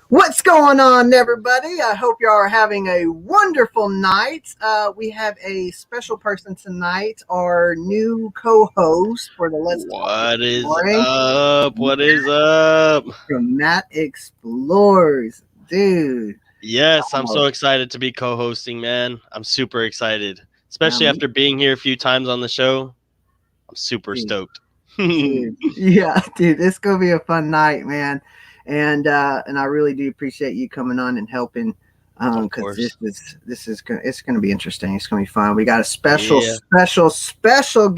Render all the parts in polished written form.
What's going on, everybody? I hope you are having a wonderful night. We have a special person tonight, our new co-host for the Let's Talk What is Exploring up? What is up? from Matt Explores. Dude, Yes, I'm oh, so excited to be co-hosting, man. I'm super excited, especially um, after being here a few times on the show. I'm super dude, stoked. yeah, dude, it's gonna be a fun night, man. And I really do appreciate you coming on and helping. Of Because course. it's gonna be interesting. It's gonna be fun. We got a Yeah. special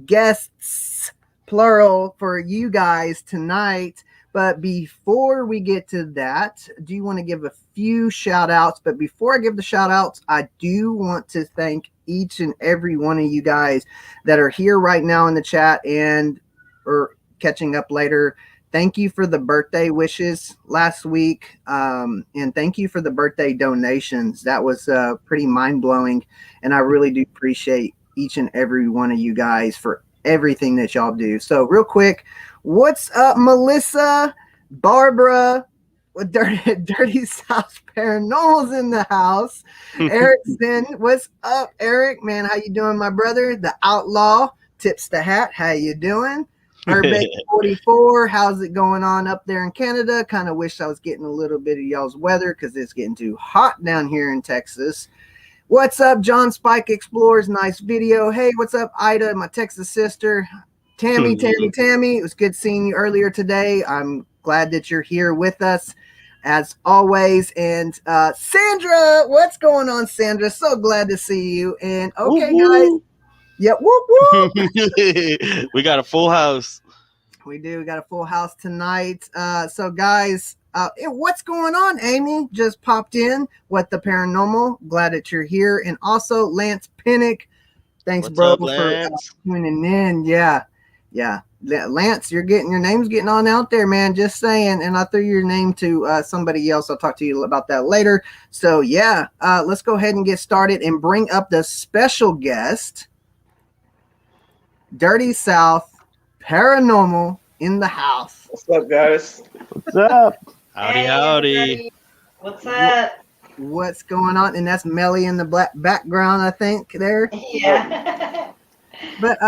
guests plural for you guys tonight. But before we get to that, do you want to give a few shout outs? But before I give the shout outs, I do want to thank each and every one of you guys that are here right now in the chat and or catching up later. Thank you for the birthday wishes last week. And thank you for the birthday donations. That was pretty mind blowing. And I really do appreciate each and every one of you guys for everything that y'all do. So, real quick, what's up, Melissa, Barbara? With Dirty South Paranormal's in the house. Erickson, what's up, Eric? Man, how you doing, my brother? The Outlaw tips the hat. How you doing? Herbeck 44, how's it going on up there in Canada? Kind of wish I was getting a little bit of y'all's weather because it's getting too hot down here in Texas. What's up, John Spike Explores? Nice video. Hey, what's up, Ida, my Texas sister? Tammy. It was good seeing you earlier today. I'm glad that you're here with us as always. And Sandra, what's going on, Sandra? So glad to see you. And Woo okay, guys. woo. Yep, whoop whoop. We got a full house. We do. We got a full house tonight. So, guys, what's going on? Amy just popped in. What the paranormal? Glad that you're here. And also, Lance Pinnock. Thanks, What's bro, up, for Lance? tuning in. Yeah. Lance, your name's getting on out there, man. Just saying. And I threw your name to somebody else. I'll talk to you about that later. So, yeah, let's go ahead and get started and bring up the special guest, Dirty South Paranormal in the house. What's up, guys? What's up? Howdy, Hey howdy. everybody, what's up? What's going on? And that's Melly in the black background, I think, there. Yeah. But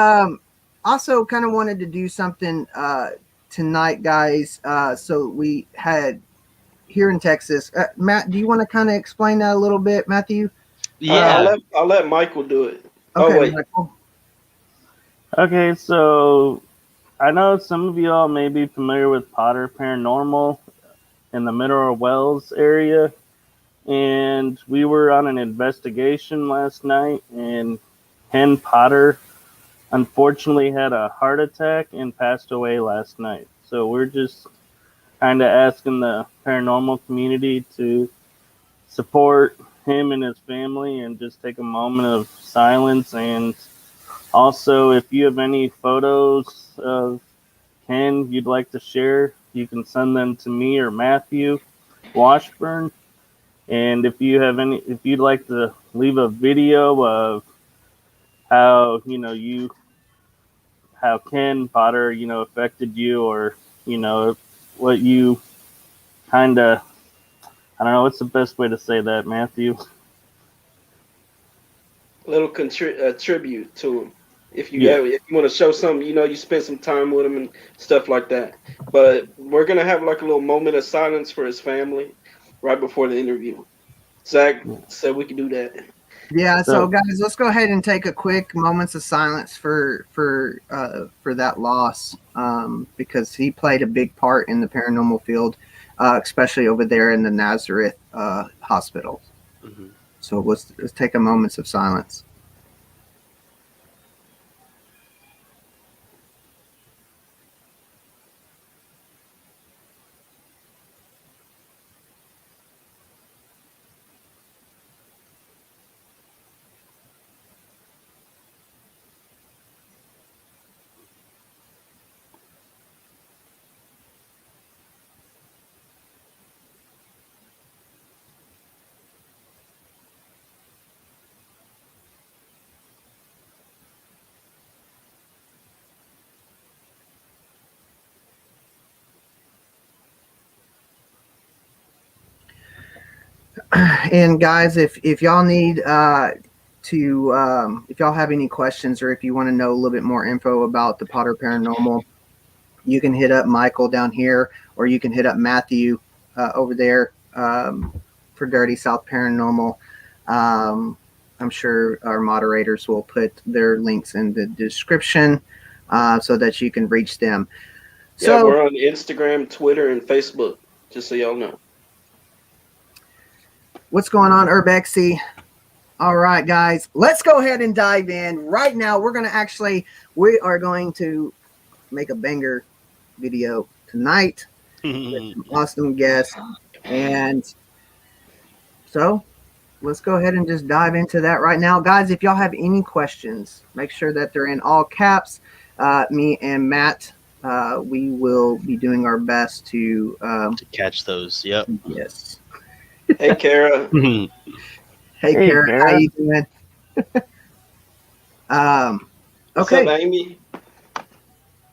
also kind of wanted to do something tonight, guys. So we had here in Texas. Matt, do you want to kind of explain that a little bit, Matthew? I'll Yeah. let Michael do it. Okay, Oh wait, Michael. Okay, so I know some of you all may be familiar with Potter Paranormal in the Mineral Wells area, and we were on an investigation last night, and Ken Potter unfortunately had a heart attack and passed away last night. So we're just kind of asking the paranormal community to support him and his family and just take a moment of silence. And also, if you have any photos of Ken you'd like to share, you can send them to me or Matthew Washburn. And if you'd like to leave a video of how how Ken Potter affected you, or what you kind of, I don't know, what's the best way to say that, Matthew? little tribute to him. Yeah. If you want to show some, you spend some time with him and stuff like that. But we're gonna have like a little moment of silence for his family right before the interview. Zach said we could do that. Yeah, so So guys, let's go ahead and take a quick moments of silence for that loss, because he played a big part in the paranormal field, especially over there in the Nazareth hospital. Mhm. So let's take a moments of silence. And guys, if y'all need if y'all have any questions or if you want to know a little bit more info about the Potter Paranormal, you can hit up Michael down here, or you can hit up Matthew over there for Dirty South Paranormal. I'm sure our moderators will put their links in the description so that you can reach them. Yeah, So we're on Instagram, Twitter, and Facebook, just so y'all know. what's going on, Urbexy? All right, guys, let's go ahead and dive in. Right now, we are going to make a banger video tonight with some awesome guests. And so let's go ahead and just dive into that right now. Guys, if y'all have any questions, make sure that they're in all caps. Me and Matt, we will be doing our best to catch those. Yep. Yes. Hey, Kara. Hey, Kara, how Kara. you doing? What's Okay. up, Amy?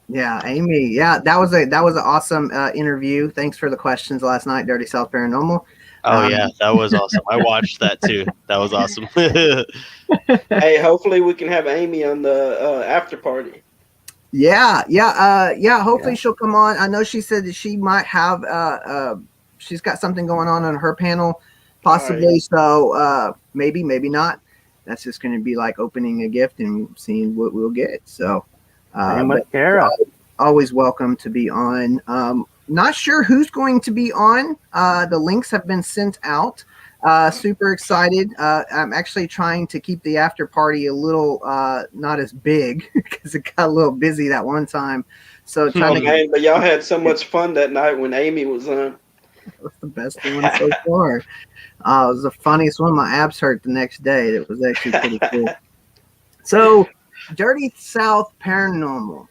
Yeah, Amy. Yeah, that was an awesome interview. Thanks for the questions last night, Dirty South Paranormal. Oh yeah, that was awesome. I watched that too. That was awesome. Hey, hopefully we can have Amy on the after party. Yeah. Hopefully she'll come on. I know she said that she might have she's got something going on her panel, possibly. Right. So maybe not. That's just going to be like opening a gift and seeing what we'll get. So Same with Kara. always welcome to be on. Not sure who's going to be on. The links have been sent out. Super excited. I'm actually trying to keep the after party a little not as big because it got a little busy that one time. So trying to Man, but y'all had so much fun that night when Amy was on. That was the best one so far. It was the funniest one. My abs hurt the next day. It was actually pretty cool. So, Dirty South Paranormal.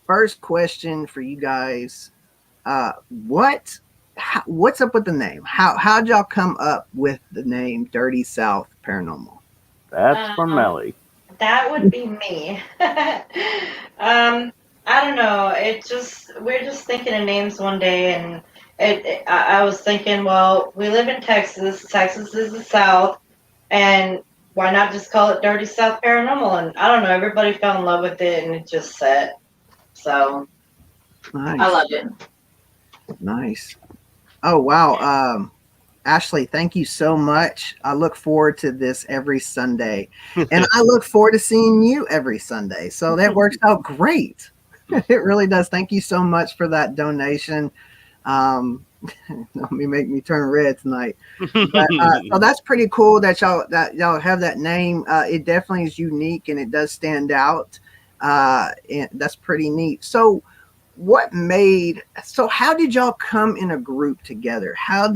First question for you guys: what's up with the name? How'd y'all come up with the name Dirty South Paranormal? That's for Melly. That would be me. I don't know. We're just thinking of names one day, and I was thinking, well, we live in Texas. Texas is the South, and why not just call it Dirty South Paranormal? And I don't know. Everybody fell in love with it, and it just set. So Nice. I love it. Nice. Oh wow. Ashley, thank you so much. I look forward to this every Sunday. And I look forward to seeing you every Sunday. So that works out great. It really does. Thank you so much for that donation. Let me make me turn red tonight. But, so that's pretty cool that y'all have that name. It definitely is unique and it does stand out. And that's pretty neat. So how did y'all come in a group together? How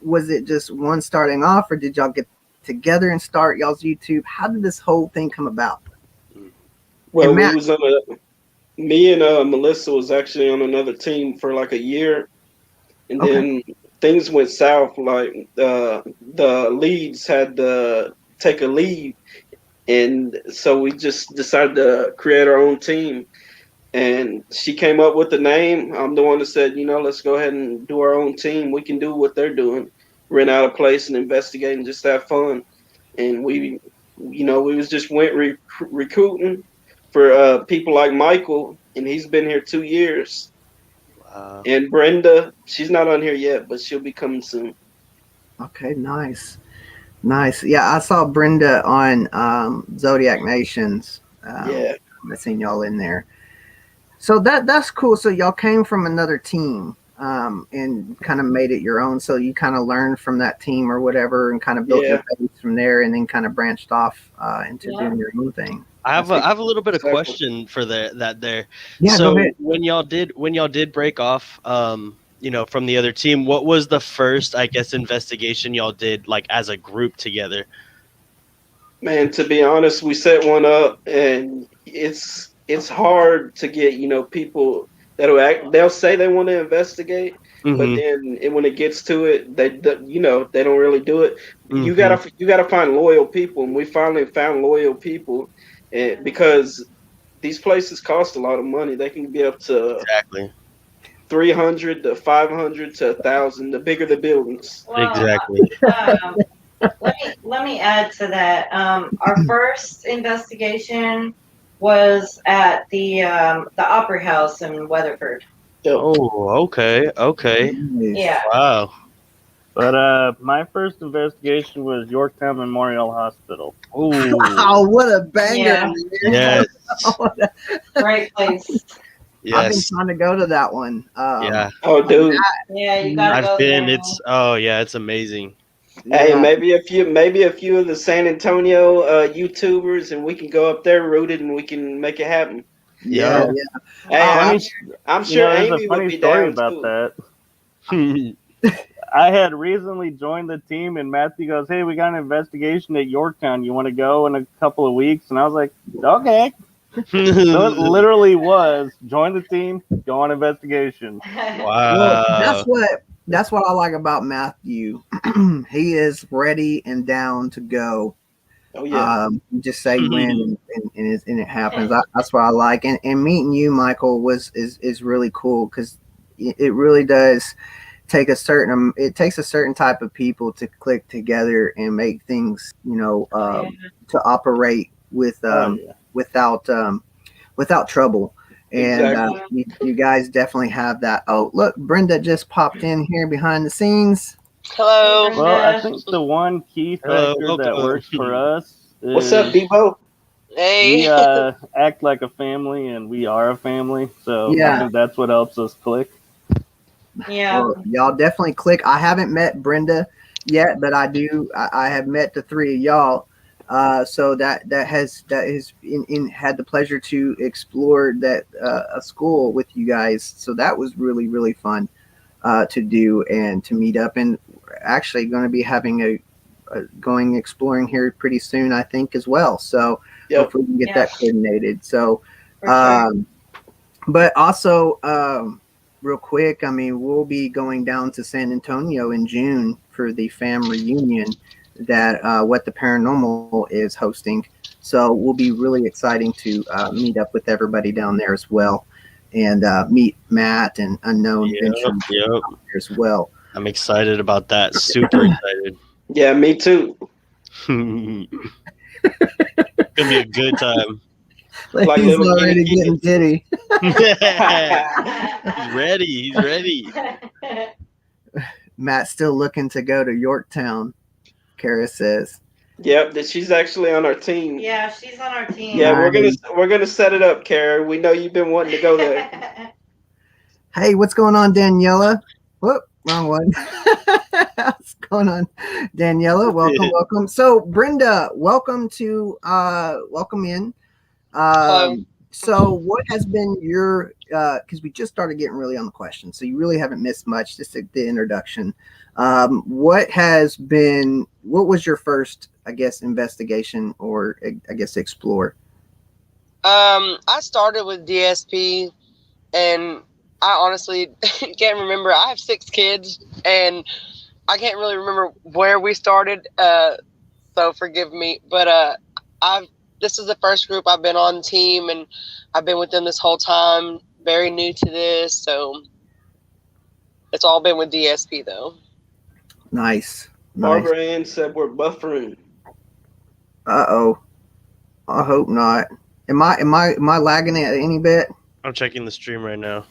was it just one starting off, or did y'all get together and start y'all's YouTube? How did this whole thing come about? Well, And Matt, me and Melissa was actually on another team for like a year, and then things went south. Like the leads had to take a leave, and so we just decided to create our own team. And she came up with the name. I'm the one that said, let's go ahead and do our own team. We can do what they're doing, rent out a place and investigate and just have fun. And we went recruiting for people like Michael, and he's been here 2 years. Wow. And Brenda, she's not on here yet, but she'll be coming soon. okay, nice. Yeah, I saw Brenda on Zodiac Nations. Yeah. I seen y'all in there. So that's cool. So y'all came from another team and kind of made it your own. So you kind of learned from that team or whatever, and kind of built your base from there, and then kind of branched off into doing your own thing. I have a little bit of question for that there. Yeah, so go ahead. when y'all did break off, from the other team, what was the first, I guess, investigation y'all did like as a group together? Man, to be honest, we set one up, and it's hard to get people they'll say they want to investigate, but then when it gets to it, they don't really do it. You gotta find loyal people, and we finally found loyal people, and because these places cost a lot of money, they can be up to Exactly 300 to 500 to 1,000. The bigger the buildings. Well, Exactly. let me add to that. Our first investigation was at the Opera House in Weatherford. Yep. Oh, okay. Nice. Yeah. Wow. But my first investigation was Yorktown Memorial Hospital. Oh, Wow, what a banger! Yeah. yes. Great place. I've been Yes. trying to go to that one. Yeah. Oh, dude. Yeah, you gotta go I've been. there. It's amazing. Hey, yeah. maybe a few of the San Antonio YouTubers, and we can go up there rooted, and we can make it happen. Yeah, Yeah. Hey, Funny, I'm sure there's a Amy would funny be story down about too. that. I had recently joined the team, and Matthew goes, "Hey, we got an investigation at Yorktown. You want to go in a couple of weeks?" And I was like, "Okay." So it literally was join the team, go on investigation. Well, Wow. that's what I like about Matthew. He is ready and down to go. Oh yeah. You just say when and it happens. That's what I like. And meeting you, Michael, is really cool because it really does take it takes a certain type of people to click together and make things, to operate with Oh, yeah. without trouble. And Exactly. you guys definitely have that. Oh, look, Brenda just popped in here behind the scenes. Hello. Hey, Well, I Brenda. think the one key Hello, factor that welcome. works for us What's up, is Debo? Hey. we act like a family, and we are a family. So I Yeah. think that's what helps us click. Yeah. Well, y'all definitely click. I haven't met Brenda yet, but I have met the three of y'all. So that has had the pleasure to explore that a school with you guys. So that was really fun to do and to meet up. And we're actually going to be having a going exploring here pretty soon, I think, as well. So Yep. hopefully we can get that coordinated. So, For sure. but also, real quick, I mean, we'll be going down to San Antonio in June for the fam reunion that What the Paranormal is hosting. So we'll be really exciting to meet up with everybody down there as well, and meet Matt and Unknown Venture Yep. as well. I'm excited about that. Super excited. Yeah, me too. Gonna be a good time. Like He's little already guinea getting giddy. He's ready. Matt's still looking to go to Yorktown, Kara says. Yep, that she's actually on our team. Yeah, she's on our team. Yeah, Nice. we're gonna set it up, Kara. We know you've been wanting to go there. Hey, what's going on, Daniela? Whoop, wrong one. What's going on, Daniela? Welcome. So, Brenda, welcome in. Hello. So, what has been your? Because we just started getting really on the question, so you really haven't missed much. Just the introduction. What was your first, I guess, investigation or I guess explore? I started with DSP, and I honestly can't remember. I have 6 kids, and I can't really remember where we started. So forgive me, but this is the first group I've been on team, and I've been with them this whole time. Very new to this, so it's all been with DSP though. Nice. Barbara Ann said we're buffering. Uh-oh. I hope not. Am I lagging it any bit? I'm checking the stream right now.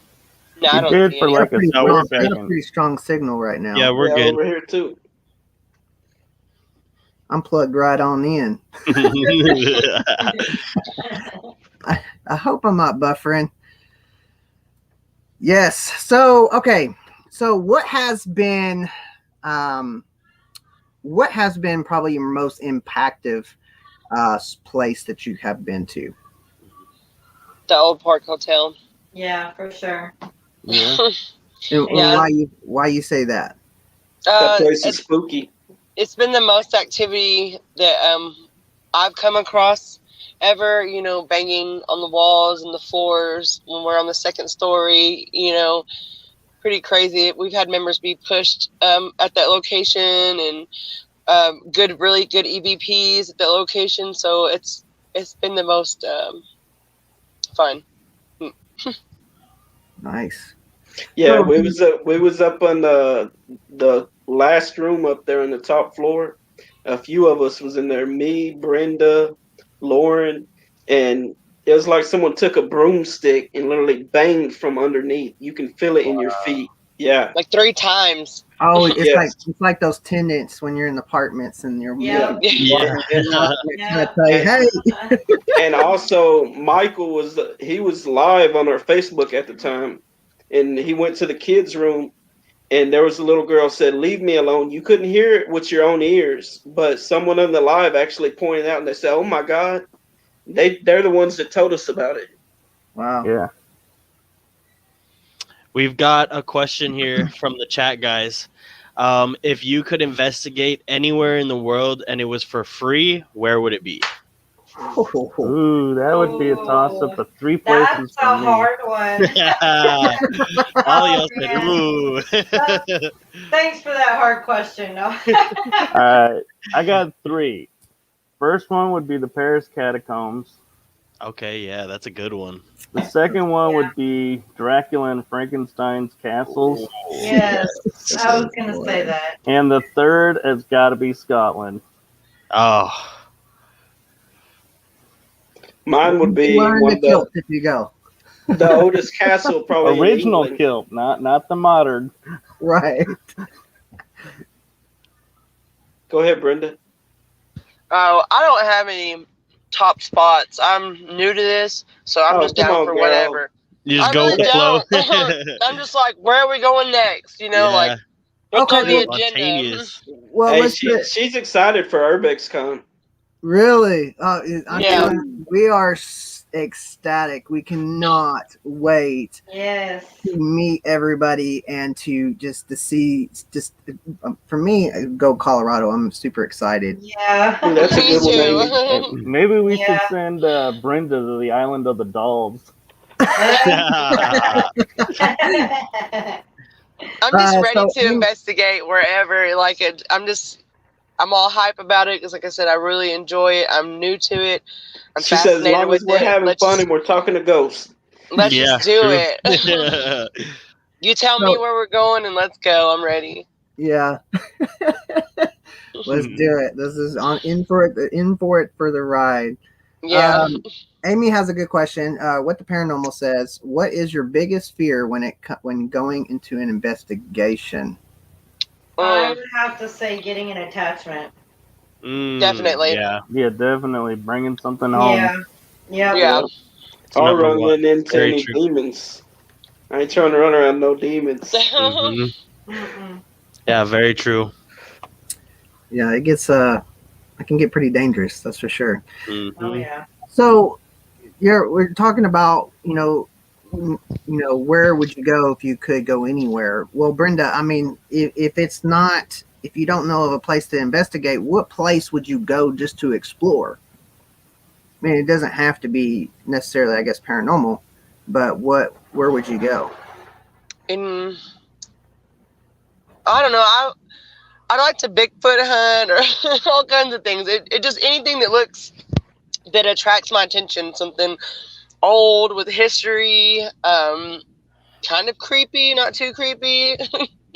No, I You don't did see for any. like a No, we're split I got a second. pretty strong signal right now. Yeah, we're Yeah, good. over here too. I'm plugged right on in. I hope I'm not buffering. Yes. So, okay. So what has been probably your most impactful place that you have been to? The Old Park Hotel. Yeah, for sure. Yeah. And Yeah. why you say that? That place is spooky. It's been the most activity that I've come across ever, banging on the walls and the floors when we're on the second story, pretty crazy. We've had members be pushed at that location, and really good EVPs at that location. So it's been the most fun. Nice. Yeah, So, we was up on the last room up there on the top floor. A few of us was in there. Me, Brenda, Lauren, and it was like someone took a broomstick and literally banged from underneath. You can feel it in your feet. Yeah. Like 3 times. oh, it's Yes. like those tenants when you're in apartments and you're Yeah. moving. Yeah. It's gonna Yeah. tell you, hey, And also Michael he was live on our Facebook at the time, and he went to the kids' room, and there was a little girl said, "Leave me alone." You couldn't hear it with your own ears, but someone on the live actually pointed out, and they said, "Oh my God, they're the ones that told us about it." wow. Yeah. We've got a question here from the chat, guys. If you could investigate anywhere in the world and it was for free, where would it be? Ooh, that would be a toss up of 3 places That's a for me. hard one. All Oh, y'all said, man. ooh. Thanks for that hard question. No. I got 3. First one would be the Paris catacombs. Okay, yeah, that's a good one. The second one Yeah. would be Dracula and Frankenstein's castles. Yes, I was gonna say that. And the third has got to be Scotland. Oh, Mine would be Wearing one the of the, kilt if you go. the oldest castle probably Original in England. kilt, not the modern. Right. Go ahead, Brenda. Oh, I don't have any top spots. I'm new to this, so I'm Oh, just come down on, for girl. whatever. you just I go really with the flow. don't. I'm just like, where are we going next? You know, like what's Okay, on the well, agenda? Spontaneous. Well, Hey, let's she's excited for UrbexCon. really. I'm Yeah. telling you, we are ecstatic. We cannot wait Yes. to meet everybody and to see for me, go Colorado. I'm super excited. Yeah. Ooh, that's a Me good one, Amy. too. Maybe we should Yeah. send Brenda to the island of the dolls. I'm just ready So, to investigate wherever. Like, I'm all hype about it because, like I said, I really enjoy it. I'm new to it. I'm She said, as fascinated long with as we're it. having fun and we're talking to ghosts. Let's Yeah, just do true. it. You tell me So- where we're going and let's go. I'm ready. yeah, let's do it. This is in for it for the ride. Yeah. Amy has a good question. What the paranormal says: what is your biggest fear when going into an investigation? I would have to say getting an attachment. Definitely. Yeah. Yeah, definitely bringing something home. Yeah. Yep. Yeah. It's Or number one. running into Very any true. demons. I ain't trying to run around no demons. Mhm. Mm-mm. Yeah, very true. Yeah, it can get pretty dangerous. That's for sure. Mhm. Oh yeah. So, we're talking about where would you go if you could go anywhere? Well, Brenda, I mean, if you don't know of a place to investigate, what place would you go just to explore? I mean, it doesn't have to be necessarily, I guess, paranormal, but where would you go? I don't know. I like to Bigfoot hunt or all kinds of things. It just anything that attracts my attention. Something old with history, kind of creepy, not too creepy.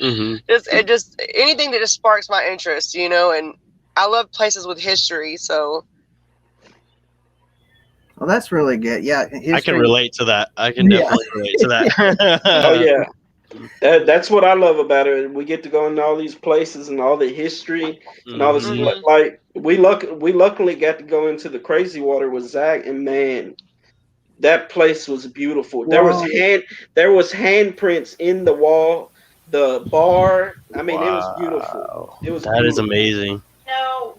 Mhm. Just anything that just sparks my interest, and I love places with history, so Well, that's really good. Yeah, I can history. relate to that. I can definitely relate to that. Oh yeah, that's what I love about it. We get to go into all these places and all the history and all this. Mhm. Like we luckily got to go into the crazy water with Zach, and man, that place was beautiful. There was handprints in the wall, the bar. I mean, it was beautiful. It was That is beautiful. amazing.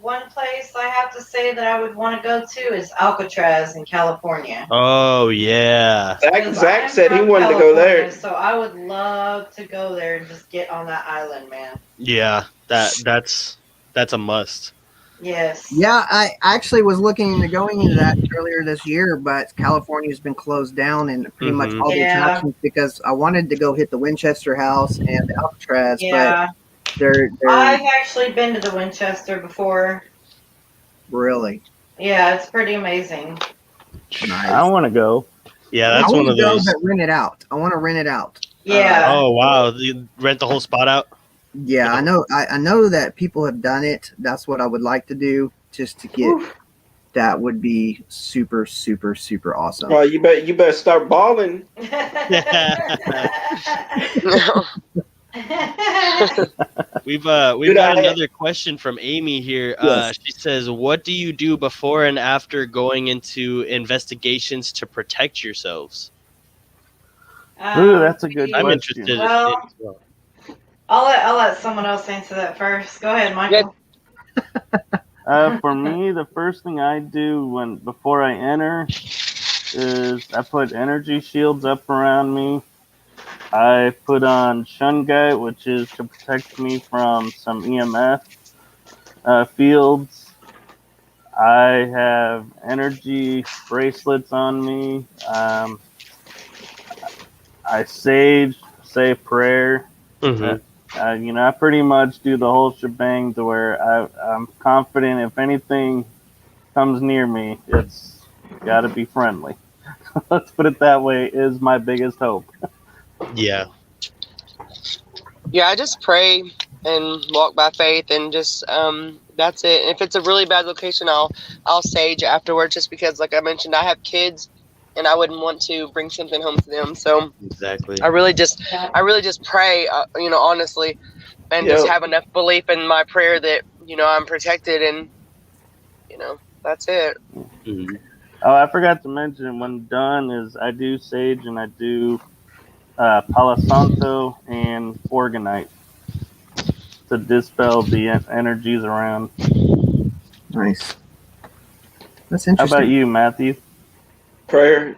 One place I have to say that I would want to go to is Alcatraz in California. Oh yeah. Zach I'm said he from wanted to go there. California, so I would love to go there and just get on that island, man. Yeah. That's a must. Yes. Yeah, I actually was looking into going into that earlier this year, but California's been closed down and pretty much all the Yeah. attractions because I wanted to go hit the Winchester House and the Alcatraz, Yeah. but they're I've actually been to the Winchester before. really Yeah, it's pretty amazing. nice. I want to go. Yeah, I that's want one to of go, those. but rent it out. I want to rent it out. Yeah. Oh wow, you rent the whole spot out. Yeah, I know. I know that people have done it. That's what I would like to do, just to get. That would be super, super, super awesome. Oh, you better start balling. We've Dude, got another question from Amy here. Yes. She says, "What do you do before and after going into investigations to protect yourselves?" Ooh, that's a good I'm question. interested in Well, it as well. I'll let someone else answer that first. Go ahead, Michael. For me, the first thing I do before I enter is I put energy shields up around me. I put on Shungite, which is to protect me from some EMF fields. I have energy bracelets on me. I say a prayer. Mhm. I pretty much do the whole shebang to where I'm confident if anything comes near me, it's got to be friendly. Let's put it that way, is my biggest hope. Yeah. Yeah, I just pray and walk by faith, and just that's it. And if it's a really bad location, I'll sage afterwards, just because, like I mentioned, I have kids, and I wouldn't want to bring something home to them. So Exactly. I really just pray, honestly, and just have enough belief in my prayer that I'm protected, and that's it. Mhm. Oh, I forgot to mention, when done, is I do sage and I do Palo Santo and Organite to dispel the energies around. Nice. That's How interesting. about you, Matthew? Prayer.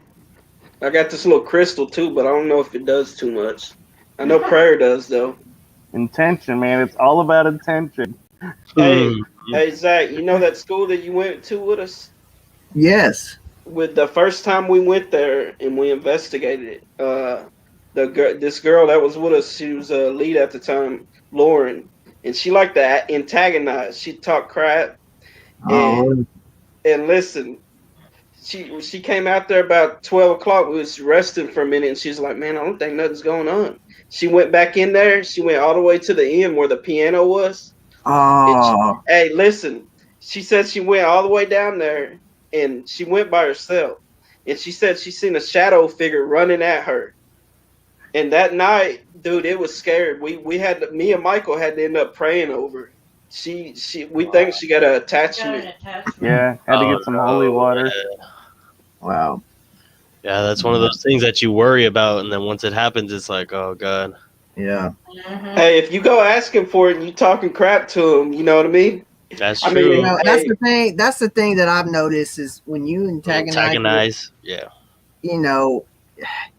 I got this little crystal too, but I don't know if it does too much. I know prayer does though. Intention, man. It's all about intention. Hey, Mhm. hey Zach, you know that school that you went to with us? Yes. With the first time we went there and we investigated it, this girl that was with us, she was a lead at the time, Lauren, and she liked to antagonize. She talked crap, and Oh, listen, she came out there about 12 o'clock. We was resting for a minute, and she's like, "Man, I don't think nothing's going on." She went back in there. She went all the way to the end where the piano was. oh, Hey, listen. She said she went all the way down there, and she went by herself. And she said she seen a shadow figure running at her. And that night, dude, it was scared. We had to, me and Michael had to end up praying over it. We think she got an attachment. Yeah, had to get some holy water. wow. Yeah, that's one of those things that you worry about, and then once it happens, it's like, oh god. Yeah. Hey, if you go asking for it and you talking crap to him, you know what I mean? That's I true. mean, You know, that's hey, the thing. That's the thing that I've noticed is when you antagonize, Yeah. you know,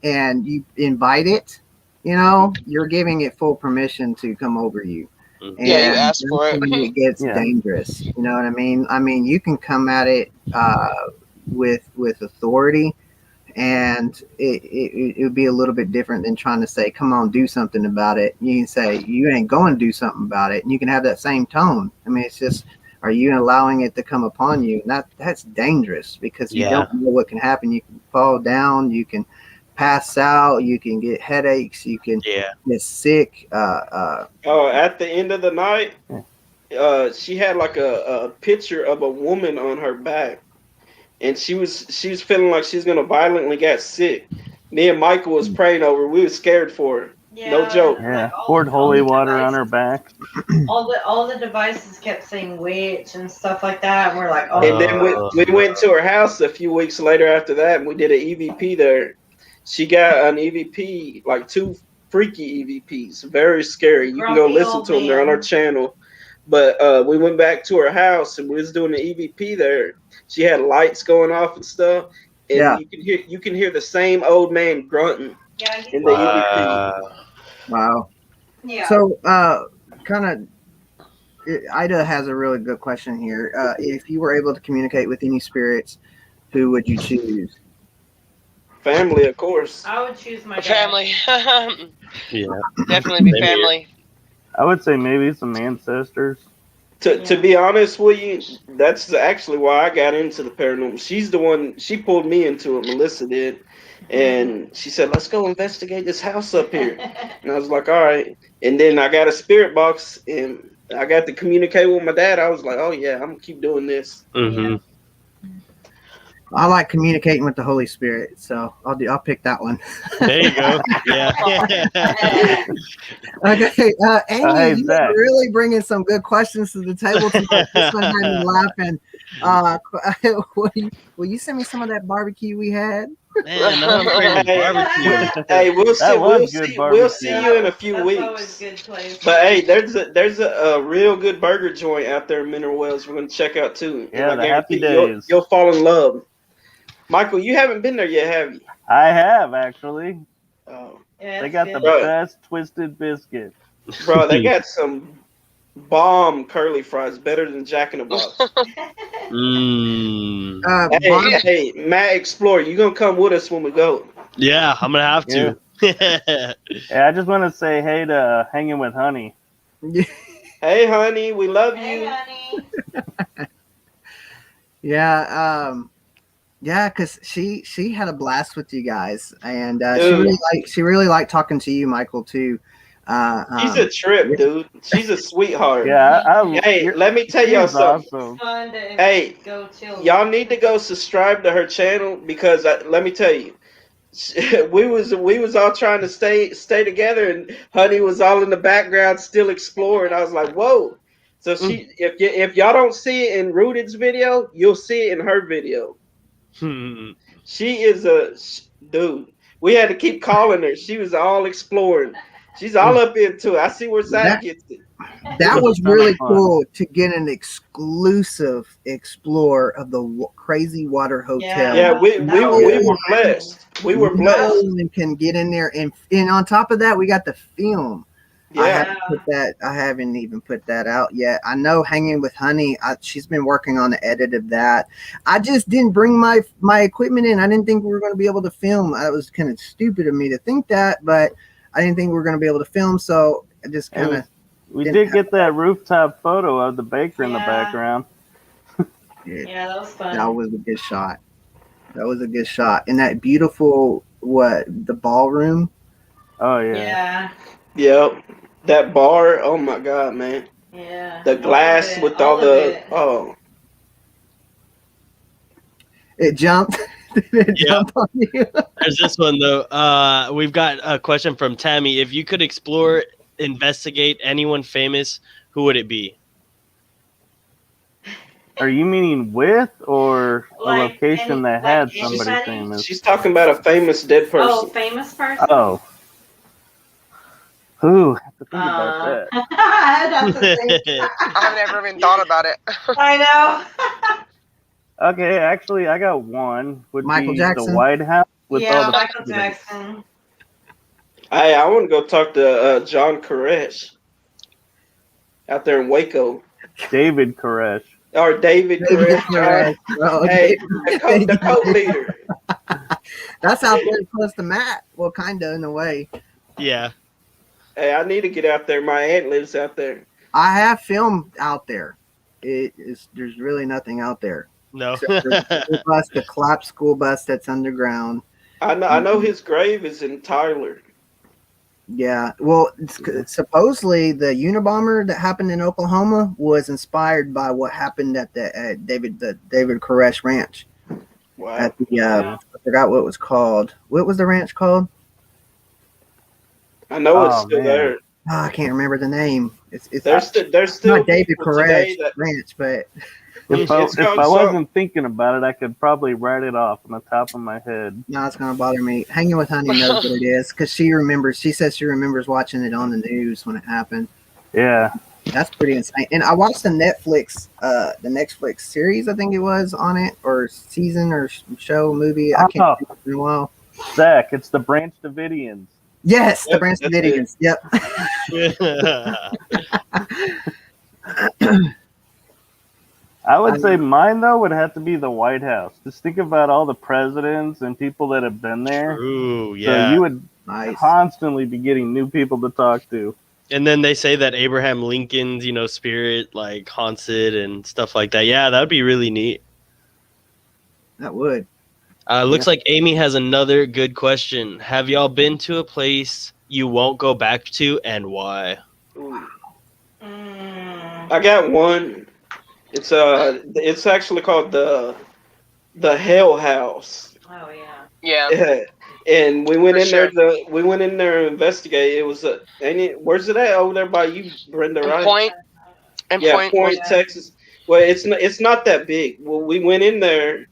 and you invite it, you're giving it full permission to come over you. Mhm. And Yeah, you asked for that's it. when it gets Yeah. dangerous. You know what I mean? I mean, you can come at it with authority, and it would be a little bit different than trying to say, "Come on, do something about it." You can say, "You ain't going to do something about it," and you can have that same tone. I mean, it's just, are you allowing it to come upon you? And that's dangerous, because you Yeah. don't know what can happen. You can fall down, you can pass out, you can get headaches, you can Yeah. get sick. at the end of the night, she had like a picture of a woman on her back, and she was feeling like she's gonna violently get sick. Me and Michael was praying over her. We were scared for her. No joke. Yeah, Like, poured holy water on her back. All the devices kept saying witch and stuff like that, and we're like, oh. And then we went to her house a few weeks later after that, and we did an EVP there. She got an EVP, like two freaky EVPs, very scary. You can go Grumpy listen old to them. They're on man. our channel. But we went back to her house and we was doing the EVP there. She had lights going off and stuff, and Yeah. you can hear the same old man grunting Yeah, in the EVP. Wow. yeah. So, kind of, Ida has a really good question here. If you were able to communicate with any spirits, who would you choose? Family, of course. I would choose my dad. Family. Yeah. Definitely be Same here. family. I would say maybe some ancestors. To be honest with you, that's actually why I got into the paranormal. She's the one. She pulled me into it. Melissa did, And she said, "Let's go investigate this house up here." And I was like, "All right." And then I got a spirit box, and I got to communicate with my dad. I was like, "Oh yeah, I'm gonna keep doing this." Mm-hmm. I like communicating with the Holy Spirit, so I'll pick that one. There you go. Yeah. Okay, Amy, Hey, you Zach. are really bringing some good questions to the table tonight. This one had me laughing. Will you send me some of that barbecue we had? Man, now I'm craving barbecue. Hey, we'll see. was good We'll see barbecue. you in a few That's always weeks. good place. But hey, there's a real good burger joint out there in Mineral Wells we're gonna check out too. And Yeah, I the Happy guarantee Days. you'll fall in love. Michael, you haven't been there yet, have you? I have actually. Oh, Yeah, They it's got the good. Bro. best twisted biscuit. bro, they got some bomb curly fries, better than Jack in the Box. Mm. Hey, Matt Explorer, you gonna come with us when we go? Yeah, I'm gonna have to. Yeah, I just want to say hey to Hanging with Honey. Hey, honey, we love Hey, you. honey. Yeah, yeah, because she had a blast with you guys, and Dude. she really liked talking to you, Michael, too. She's a trip, dude. She's a sweetheart. Yeah, Hey, let me tell y'all she's something. awesome. It's fun to Hey, go chill. y'all need to go subscribe to her channel because let me tell you, we was all trying to stay together, and Honey was all in the background still exploring. I was like, whoa. So if y'all don't see it in Rooted's video, you'll see it in her video. She is dude. We had to keep calling her. She was all exploring. She's all up into it. I see where Zach gets it. That was Ton of really fun. cool to get an exclusive explore of the Crazy Water Hotel. Yeah, we were blessed. We were No blessed. one can get in there, and on top of that, we got the film. Yeah. I haven't even put that out yet. I know Hanging with Honey, she's been working on the edit of that. I just didn't bring my equipment in. I didn't think we were going to be able to film. It was kind of stupid of me to think that, but I didn't think we were going to be able to film. So I just kind of. We did get that rooftop photo of the baker in the background. Yeah, that was fun. That was a good shot. That was a good shot. And that beautiful, the ballroom. Oh yeah. Yeah. Yep. That bar, oh my god, man. Yeah. The glass with all the It jumped. It jumped on you. There's this one though. We've got a question from Tammy. If you could investigate anyone famous, who would it be? Are you meaning with or Like a location any- that like had somebody anybody? famous? She's talking about a famous dead person. Oh, famous person? Oh. Ooh, have to think about that. I'd have to think. I've never even thought about it. I know. Okay, actually, I got one. Would Michael be Jackson? the White House with all the Michael presidents. Jackson. Hey, I want to go talk to John Koresh out there in Waco. David Koresh. Or David Koresh. Bro. Hey, the co-leader. That's out there close to Matt. Well, kind of in a way. Yeah. Hey, I need to get out there. My aunt lives out there. I have filmed out there. There's really nothing out there. No. Except for the Clap school bus that's underground. I know his grave is in Tyler. Yeah. Well, supposedly the Unabomber that happened in Oklahoma was inspired by what happened at the David Koresh Ranch. Wow. At the I forgot what it was called. What was the ranch called? I know it's still there. Oh, I can't remember the name. It's there's still not David people Koresh today that- Ranch, but If I It's called wasn't thinking about it, I could probably write it off on the top of my head. no, it's gonna bother me. Hanging with Honey knows what it is because she remembers. She says she remembers watching it on the news when it happened. Yeah. That's pretty insane. And I watched the Netflix series, I think it was, on it, or season or show movie. I can't think in a while. Zach, it's the Branch Davidians. Yes, the Yep, Branch that's Davidians. Yep. I would say mine, though, would have to be the White House. Just think about all the presidents and people that have been there. Ooh, yeah. So you would Nice. constantly be getting new people to talk to. And then they say that Abraham Lincoln's, spirit like haunts it and stuff like that. Yeah, that would be really neat. That would. Looks like Amy has another good question. Have y'all been to a place you won't go back to, and why? Ooh. Mm. I got one. It's actually called the Hell House. Oh yeah. Yeah. And we went For in there sure. to investigate. It was where's it at? Over there by you, Brenda, And right? Point. And Yeah, Point was Point, Texas. Well, it's not that big. Well, we went in there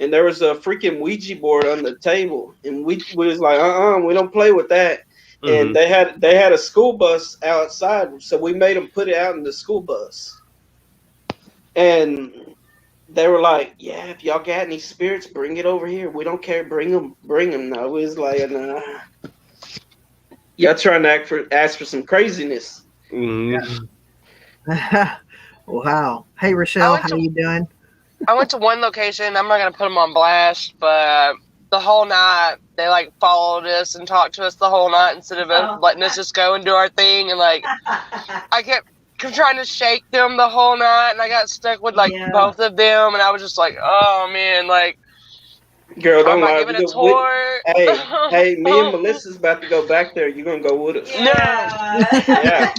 and there was a freaking Ouija board on the table, and we was like, we don't play with that. And Mhm. they had a school bus outside, so we made them put it out in the school bus. And they were like, "Yeah, if y'all got any spirits, bring it over here. We don't care. Bring them, bring them." No, we was like, "Nah, y'all trying to ask for some craziness." Mhm. Wow. Hey I Rochelle, went how to you doing? I went to one location. I'm not gonna put them on blast, but the whole night they like followed us and talked to us the whole night instead of Oh. letting us just go and do our thing. And like I kept trying to shake them the whole night, and I got stuck with like Yeah. both of them, and I was just like, oh man, like Girl, I'm don't not lie. giving a tour. Hey, me and Melissa's about to go back there. You gonna go with us? Yeah. Yeah.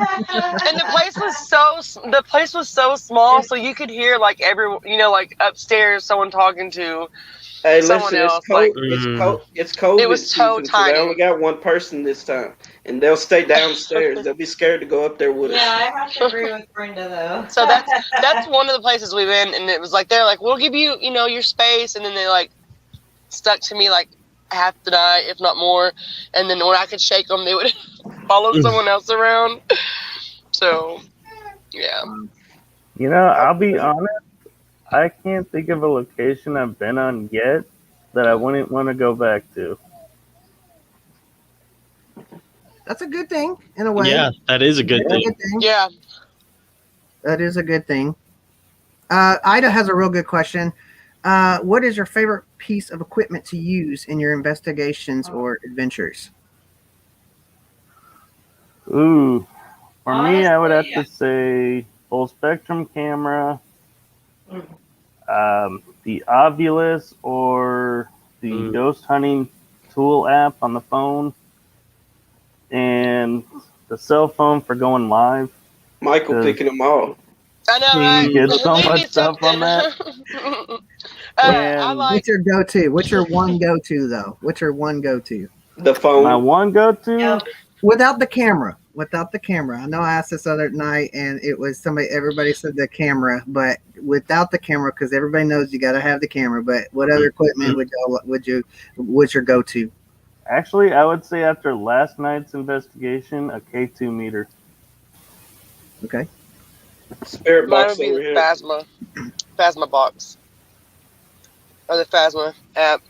And the place was so small, so you could hear like like upstairs someone talking to Hey, someone listen, it's else. Like Mm. It's it COVID was so season, so they only tiny. got one person this time, and they'll stay downstairs. They'll be scared to go up there with Yeah, us. I have to agree with Brenda though. So that's one of the places we went, and it was like they're like, we'll give you your space, and then they like stuck to me like half the night, if not more. And then when I could shake them, they would follow someone else around. So yeah. I'll be honest. I can't think of a location I've been on yet that I wouldn't want to go back to. That's a good thing in a way. Yeah, that is a good That's a thing. good thing. Yeah. That is a good thing. Ida has a real good question. What is your favorite piece of equipment to use in your investigations or adventures? Ooh, for me, I would have Honestly, to say full spectrum camera, the Ovilus or the ghost hunting tool app on the phone, and the cell phone for going live. Michael Cause picking them all. I know, right? you get so Leave much me stuff on something. And I like What's your go-to? What's your one go-to though? What's your one go-to? The my phone. one go-to. yeah. Without the camera. Without the camera. I know I asked this other night and it was everybody said the camera, but without the camera, because everybody knows you gotta have the camera. But what other equipment what's your go-to? Actually, I would say after last night's investigation, a K2 meter. Okay. Spirit mine box would be over the here. Phasma box, or the Phasma app,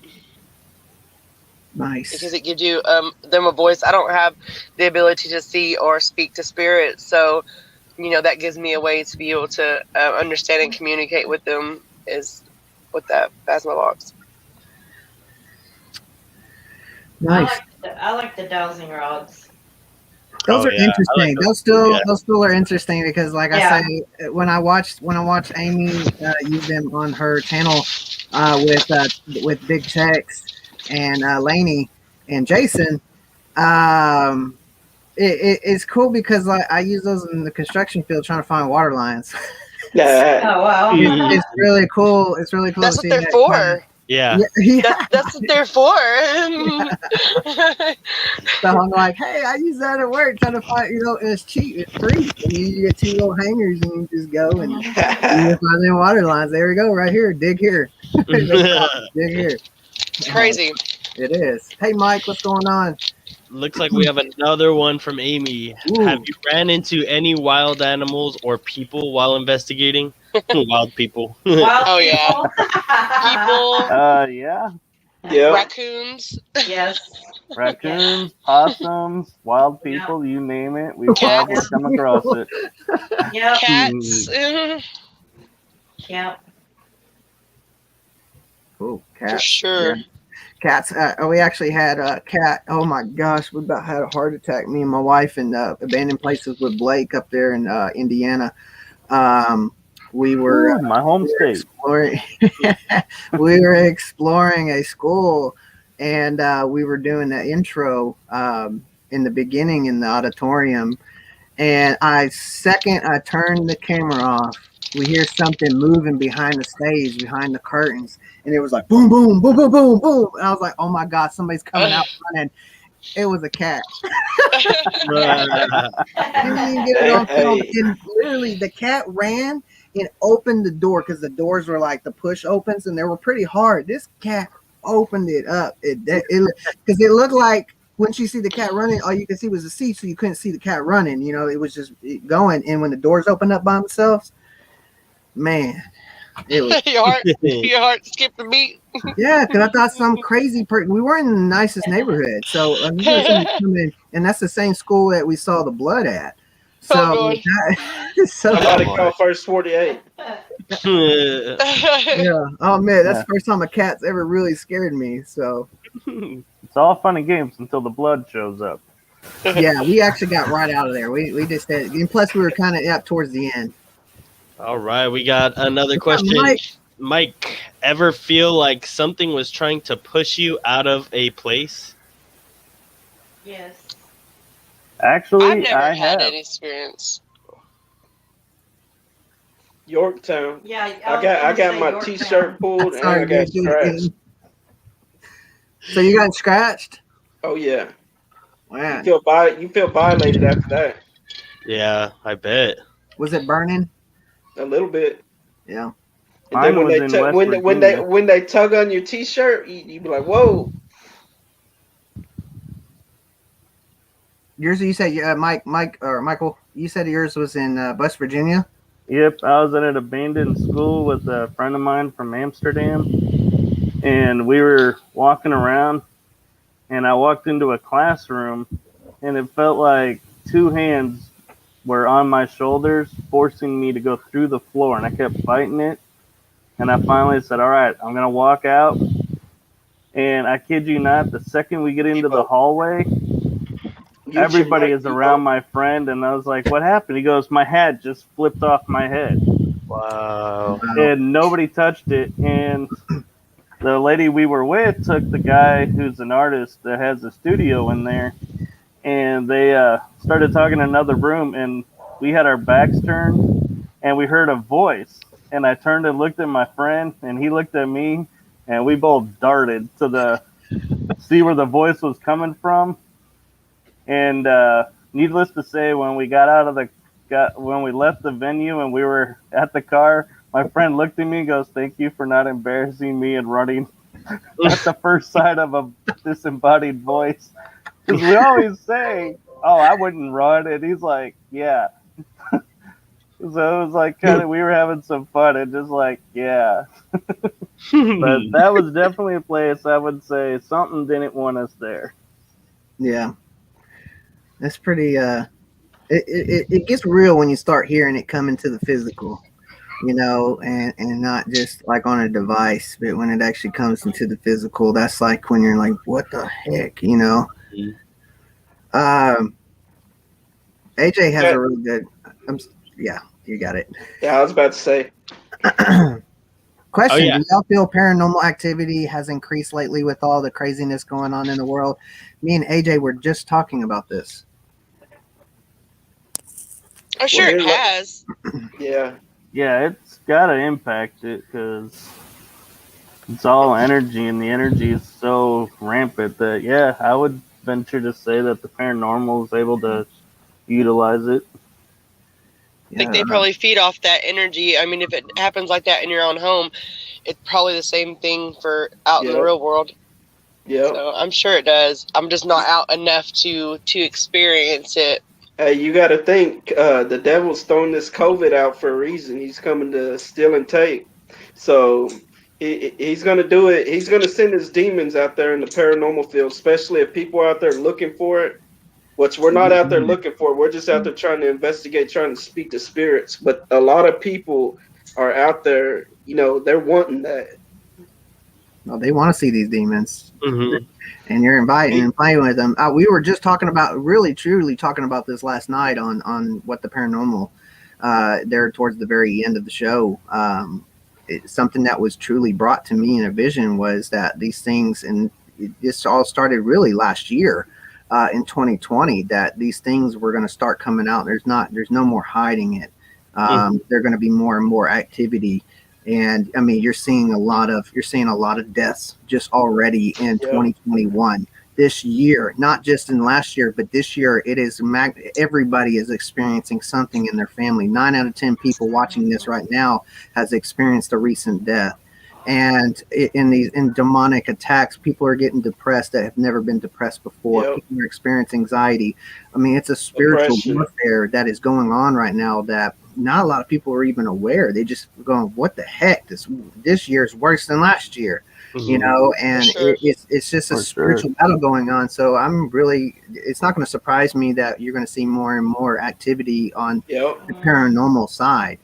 Nice. because it gives you them a voice. I don't have the ability to see or speak to spirits, so that gives me a way to be able to understand and communicate with them is with that Phasma box. Nice. I like the dowsing rods. Those Oh, are yeah. I like interesting. those. Those still are interesting because, like Yeah. I say, when I watch Amy use them on her channel with Big Tex and Laney and Jason, it's cool because I use those in the construction field trying to find water lines. Yeah. Oh wow. It's really cool. It's really cool. That's to what see they're that for. kind of- Yeah. yeah. That's what they're for. So I'm like, hey, I use that at work trying to find, and it's cheap, it's free. And you get two little hangers and you just go and you just find them water lines. There we go, right here. Dig here. Dig here. It's crazy. It is. Hey, Mike, what's going on? Looks like we have another one from Amy. Ooh. Have you ran into any wild animals or people while investigating? Wild people. Wild Oh, yeah. People, Yeah. Yeah. raccoons, Yes. Raccoons, possums, wild people, you name it. We've Cats. probably come across it. Yep. cats. Yep. Cool. For Cats. sure. Yeah. Cats. We actually had a cat. Oh my gosh, we about had a heart attack. Me and my wife in abandoned places with Blake up there in Indiana. we were Ooh, my home state. exploring. We were exploring a school, and we were doing the intro in the beginning in the auditorium. And I turned the camera off. We hear something moving behind the stage, behind the curtains, and it was like boom, boom, boom, boom, boom, boom. And I was like, "Oh my god, somebody's coming out running!" It was a cat. Didn't even get it on film. Hey. And literally, the cat ran and opened the door because the doors were like the push opens, and they were pretty hard. This cat opened it up. Because it looked like when you see the cat running, all you could see was the seat, so you couldn't see the cat running. You know, it was just going. And when the doors opened up by themselves, man, it was your heart skipped a beat. yeah. Because I thought some crazy person. We were in the nicest neighborhood, so we got somebody coming, and that's the same school that we saw the blood at. So, Oh, Somebody call first 48. yeah. Oh man, that's the first time a cat's ever really scared me. So It's all fun and games until the blood shows up. yeah, we actually got right out of there. We just did, and plus we were kind of up towards the end. All right, we got another question. Mike, ever feel like something was trying to push you out of a place? Yes. Actually, I've never I had have. an experience. Yorktown. Yeah. I got my T-shirt pulled and I got scratched. So you got scratched? Oh yeah. Wow. You feel violated after that. Yeah, I bet. Was it burning? A little bit. Yeah. And then Mine was in West Virginia. when they tug on your T-shirt, you be like, "Whoa!" Yours, you said, Michael, you said yours was in West Virginia. Yep, I was at an abandoned school with a friend of mine from Amsterdam, and we were walking around, and I walked into a classroom, and it felt like two hands were on my shoulders, forcing me to go through the floor, and I kept fighting it, and I finally said, "All right, I'm gonna walk out." And I kid you not, the second we get into the hallway, everybody is around my friend, and I was like, "What happened?" He goes, "My hat just flipped off my head." Wow. And nobody touched it. And the lady we were with took the guy who's an artist that has a studio in there, and they started talking in another room, and we had our backs turned, and we heard a voice. And I turned and looked at my friend, and he looked at me, and we both darted to see where the voice was coming from. And needless to say, when we when we left the venue and we were at the car, my friend looked at me and goes, "Thank you for not embarrassing me and running at the first sight of a disembodied voice." Because we always say, "Oh, I wouldn't run," and he's like, "Yeah." So it was like kind of we were having some fun and just like, yeah. But that was definitely a place I would say something didn't want us there. Yeah. That's pretty it gets real when you start hearing it come into the physical, you know, and not just like on a device, but when it actually comes into the physical, that's like when you're like, what the heck, you know? AJ has a really good yeah, you got it. Yeah, I was about to say. Question: yeah. Do y'all feel paranormal activity has increased lately with all the craziness going on in the world? Me and AJ were just talking about this. I'm sure it has. Yeah. Yeah, it's got to impact it because it's all energy, and the energy is so rampant that, yeah, I would venture to say that the paranormal is able to utilize it. I think they probably feed off that energy. I mean, if it happens like that in your own home, it's probably the same thing for out in the real world. Yeah. So I'm sure it does. I'm just not out enough to experience it. Hey, you got to think the devil's throwing this COVID out for a reason. He's coming to steal and take. So he's going to do it. He's going to send his demons out there in the paranormal field, especially if people are out there looking for it. Which we're not out there looking for. We're just out there trying to investigate, trying to speak to spirits. But a lot of people are out there, you know, they're wanting that. Well, they want to see these demons. Mm-hmm. And you're inviting and playing with them. We were just talking about, really, truly talking about this last night on what the paranormal there towards the very end of the show. Something that was truly brought to me in a vision was that these things, and this all started really last year in 2020, that these things were going to start coming out. There's no more hiding it. They're going to be more and more activity. And I mean, you're seeing a lot of deaths just already in 2021. This year, not just in last year, but this year, it is everybody is experiencing something in their family. 9 out of 10 people watching this right now has experienced a recent death. And in demonic attacks, people are getting depressed that have never been depressed before. Yep. People are experiencing anxiety. I mean, it's a spiritual warfare that is going on right now that not a lot of people are even aware. They just going, "What the heck? This year is worse than last year." You know, and it's just a spiritual battle going on. So it's not going to surprise me that you're going to see more and more activity on the paranormal side.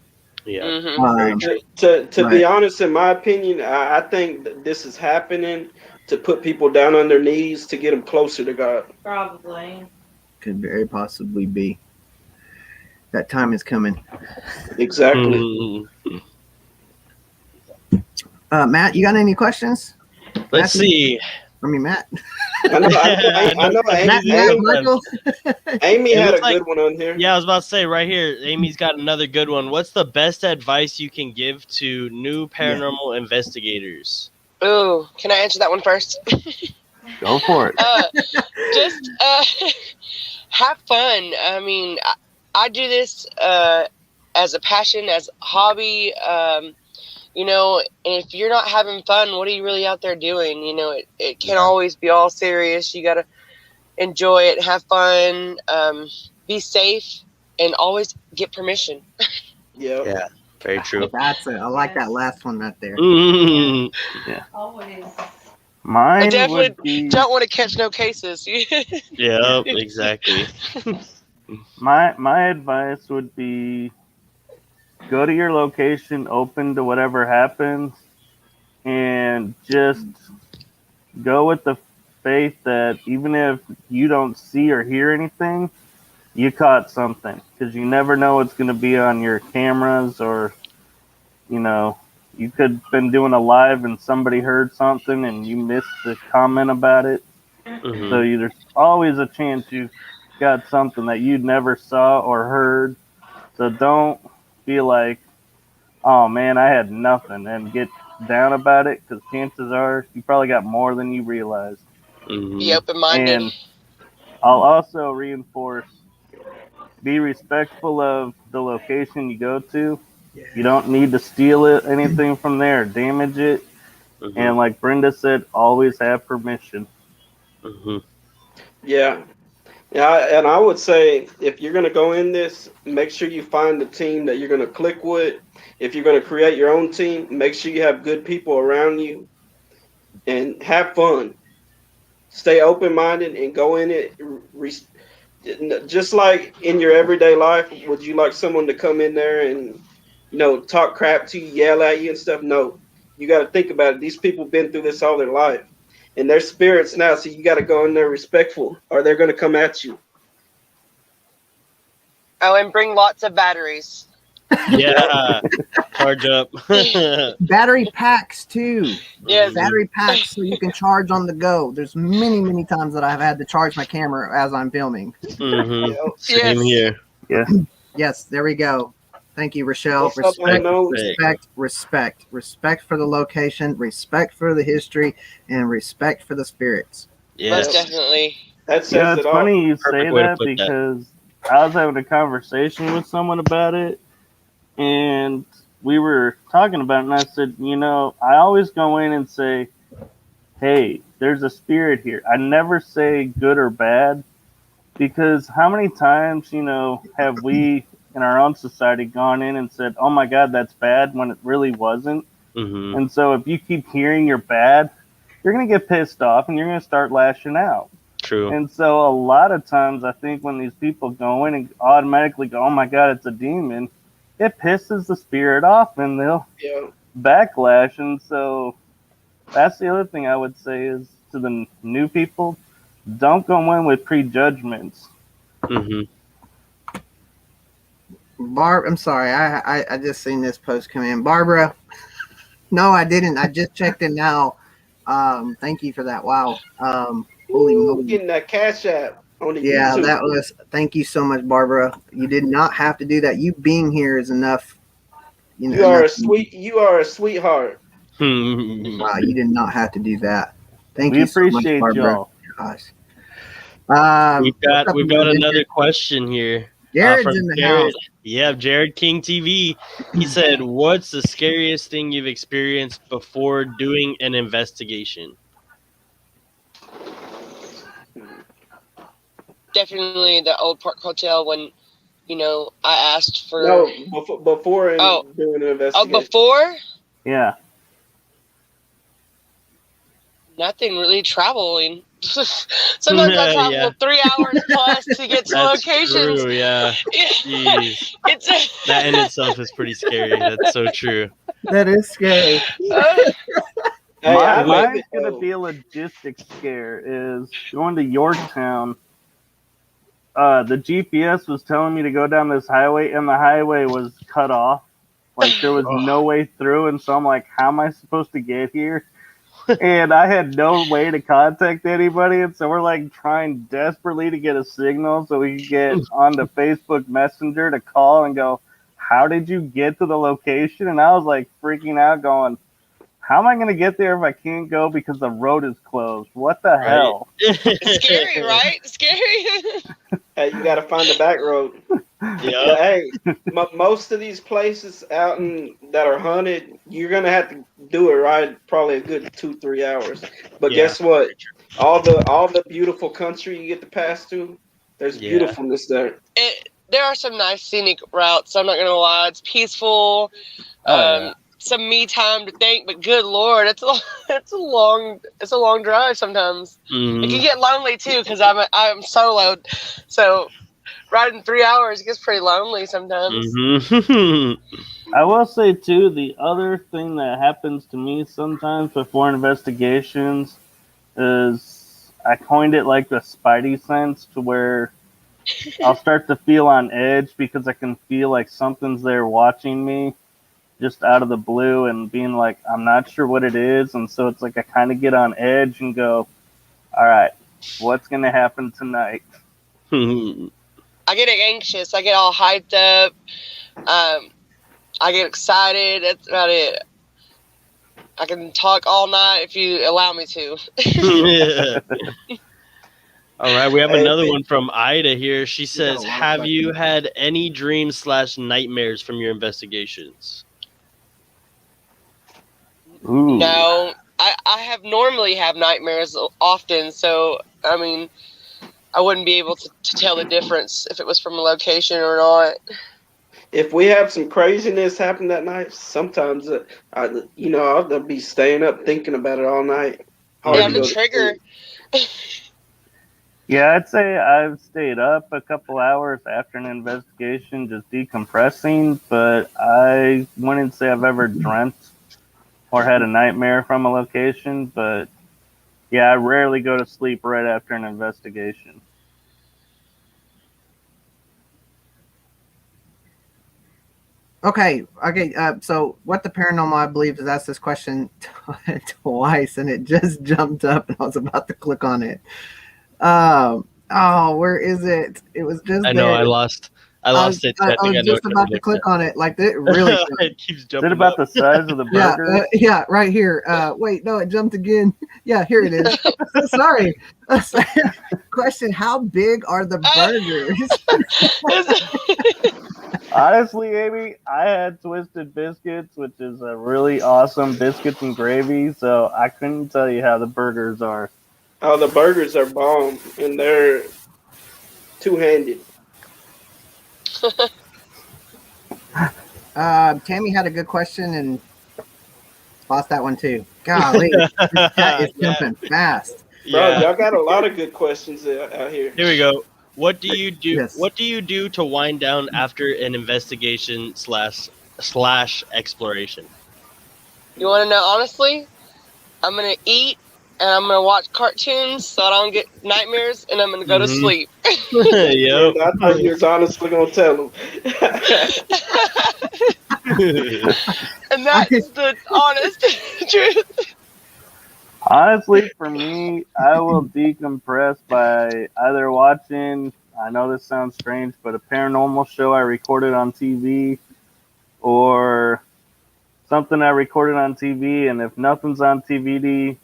Yeah. To be honest, in my opinion, I think that this is happening to put people down on their knees to get them closer to God. Probably. Could very possibly be. That time is coming. Exactly. Matt, you got any questions? Let's see. I mean, Matt. I know. Michael. Amy had a good one on here. Yeah, I was about to say right here, Amy's got another good one. What's the best advice you can give to new paranormal investigators? Ooh, can I answer that one first? Go for it. Just have fun. I mean, I do this as a passion, as a hobby. You know, and if you're not having fun, what are you really out there doing? You know, it can't always be all serious. You got to enjoy it, have fun, be safe, and always get permission. Yeah, very true. I like that last one right there. Yeah. Always. Mine I definitely would be, don't want to catch no cases. Yeah, exactly. my advice would be, go to your location, open to whatever happens, and just go with the faith that even if you don't see or hear anything, you caught something, because you never know what's going to be on your cameras, or, you know, you could have been doing a live and somebody heard something and you missed the comment about it. Mm-hmm. So there's always a chance you got something that you never saw or heard. So don't be like, oh man, I had nothing, and get down about it, because chances are you probably got more than you realized. Be open-minded. And I'll also reinforce, be respectful of the location you go to. You don't need to steal anything from there, damage it. And like Brenda said, always have permission. Yeah, and I would say, if you're going to go in this, make sure you find the team that you're going to click with. If you're going to create your own team, make sure you have good people around you, and have fun. Stay open-minded and go in it. Just like in your everyday life, would you like someone to come in there and, talk crap to you, yell at you and stuff? No. You got to think about it. These people been through this all their life, and they're spirits now, so you got to go in there respectful, or they're going to come at you. Oh, and bring lots of batteries. Yeah, charge up. Battery packs too. Yes. Battery packs so you can charge on the go. There's many times that I've had to charge my camera as I'm filming. Same here. Yeah. Yes, there we go. Thank you, Rochelle. Respect for the location, respect for the history, and respect for the spirits. Yes. Most definitely. That says Yeah, it's it all. funny you Perfect say way to that, put that. because I was having a conversation with someone about it, and we were talking about it, and I said, I always go in and say, hey, there's a spirit here. I never say good or bad, because how many times, have we in our own society gone in and said, oh my God, that's bad, when it really wasn't? And so if you keep hearing you're bad, you're going to get pissed off and you're going to start lashing out. True. And so a lot of times I think when these people go in and automatically go, oh my God, it's a demon, it pisses the spirit off and they'll backlash. And so that's the other thing I would say is, to the new people, don't go in with prejudgments. I'm sorry. I just seen this post come in. Barbara. No, I didn't. I just checked it now. Thank you for that. Wow. Holy Ooh, moly. getting that cash app on the Yeah, YouTube. that was. Thank you so much, Barbara. You did not have to do that. You being here is enough. You are a sweetheart. Wow, you did not have to do that. Thank We you so much, appreciate Barbara. y'all. Gosh. we've What's got up, we've got Amanda? another question here. Jared's From in the Jared. house. Yeah, Jared King TV. He said, "What's the scariest thing you've experienced before doing an investigation?" Definitely the Old Park Hotel when, I asked for. No, before doing an investigation. Before? Yeah. Nothing really traveling. Sometimes I travel Yeah. 3 hours plus to get to That's locations. true, yeah. Jeez. That in itself is pretty scary. That's so true. That is scary. Hey, I like Mine's it, gonna though. be a logistics scare. Is going to Yorktown. The GPS was telling me to go down this highway, and the highway was cut off. Like there was no way through, and so I'm like, how am I supposed to get here? And I had no way to contact anybody, and so we're like trying desperately to get a signal so we could get onto Facebook Messenger to call and go, how did you get to the location? And I was like freaking out, going, how am I going to get there if I can't go because the road is closed? What the hell? It's scary, right? Scary. Hey, you got to find the back road. Yeah. But hey, most of these places that are haunted, you're gonna have to do it right probably a good 2-3 hours. But Yeah. guess what? All the beautiful country you get to pass through, there's Yeah. beautifuln's there. There are some nice scenic routes. I'm not gonna lie. It's peaceful. Yeah. Some me time to think. But good lord, it's a long drive sometimes. Mhm. It can get lonely too because I'm soloed. So riding 3 hours gets pretty lonely sometimes. Mhm. I will say too, the other thing that happens to me sometimes before investigations is I coined it like the spidey sense, to where I'll start to feel on edge because I can feel like something's there watching me just out of the blue and being like, I'm not sure what it is. And so it's like I kind of get on edge and go, all right, what's going to happen tonight? I get anxious. I get all hyped up. I get excited. That's about it. I can talk all night if you allow me to. All right, we have Hey, another one from Ida here. She got says, a lot of "Have you questions. had any dreams/nightmares from your investigations?" Ooh. No, I normally have nightmares often, so I mean, I wouldn't be able to tell the difference if it was from a location or not. if we have some craziness happen that night, sometimes I'll be staying up thinking about it all night. Hard Yeah, to I'm a go to trigger. sleep. Yeah, I'd say I've stayed up a couple hours after an investigation just decompressing, but I wouldn't say I've ever dreamt or had a nightmare from a location. But yeah, I rarely go to sleep right after an investigation. Okay. So, what the paranormal I believe has asked this question twice, and it just jumped up, and I was about to click on it. Where is it? It was just I know there. I lost I it. So I think I was know just what about you're to click on it. Like it really. It keeps Is jumping it about up. the size of the Yeah, burger? yeah, right here. Wait, no, it jumped again. Yeah, here it is. Sorry. Question: how big are the burgers? Honestly, Amy, I had Twisted Biscuits, which is a really awesome biscuits and gravy, so I couldn't tell you how the burgers are. Oh, the burgers are bomb, and they're two-handed. Tammy had a good question and lost that one too. Golly, this chat is Yeah. jumping fast. Bro, Yeah. y'all got a lot of good questions out here. Here we go. What do you do? Yes. What do you do to wind down after an investigation slash exploration? You want to know honestly? I'm gonna eat and I'm gonna watch cartoons so I don't get nightmares, and I'm gonna go to Mhm. sleep. Yep. And I thought you was honestly gonna tell him. And that's the honest truth. Honestly, for me, I will decompress by either watching, I know this sounds strange, but a paranormal show I recorded on TV, or something I recorded on TV, and if nothing's on TV,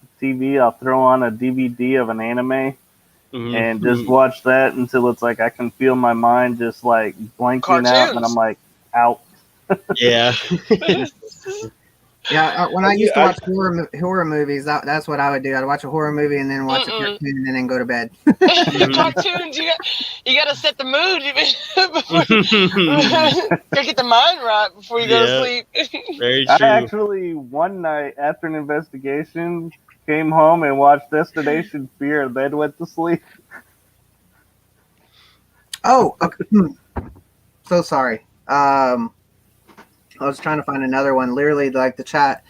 I'll throw on a DVD of an anime and just watch that until it's like I can feel my mind just like blanking out, and I'm Cartoons. like out. Yeah. Yeah, when I You- used to I- watch horror movies, that's what I would do. I'd watch a horror movie and then watch a Mm-mm. cartoon and then go to bed. Cartoons, you got to set the mood. Gotta get the mind right before you go to Yeah. sleep. Very I true. actually, one night after an investigation, came home and watched Destination Fear and then went to sleep. Oh, okay. So sorry. I was trying to find another one. Literally, like the chat,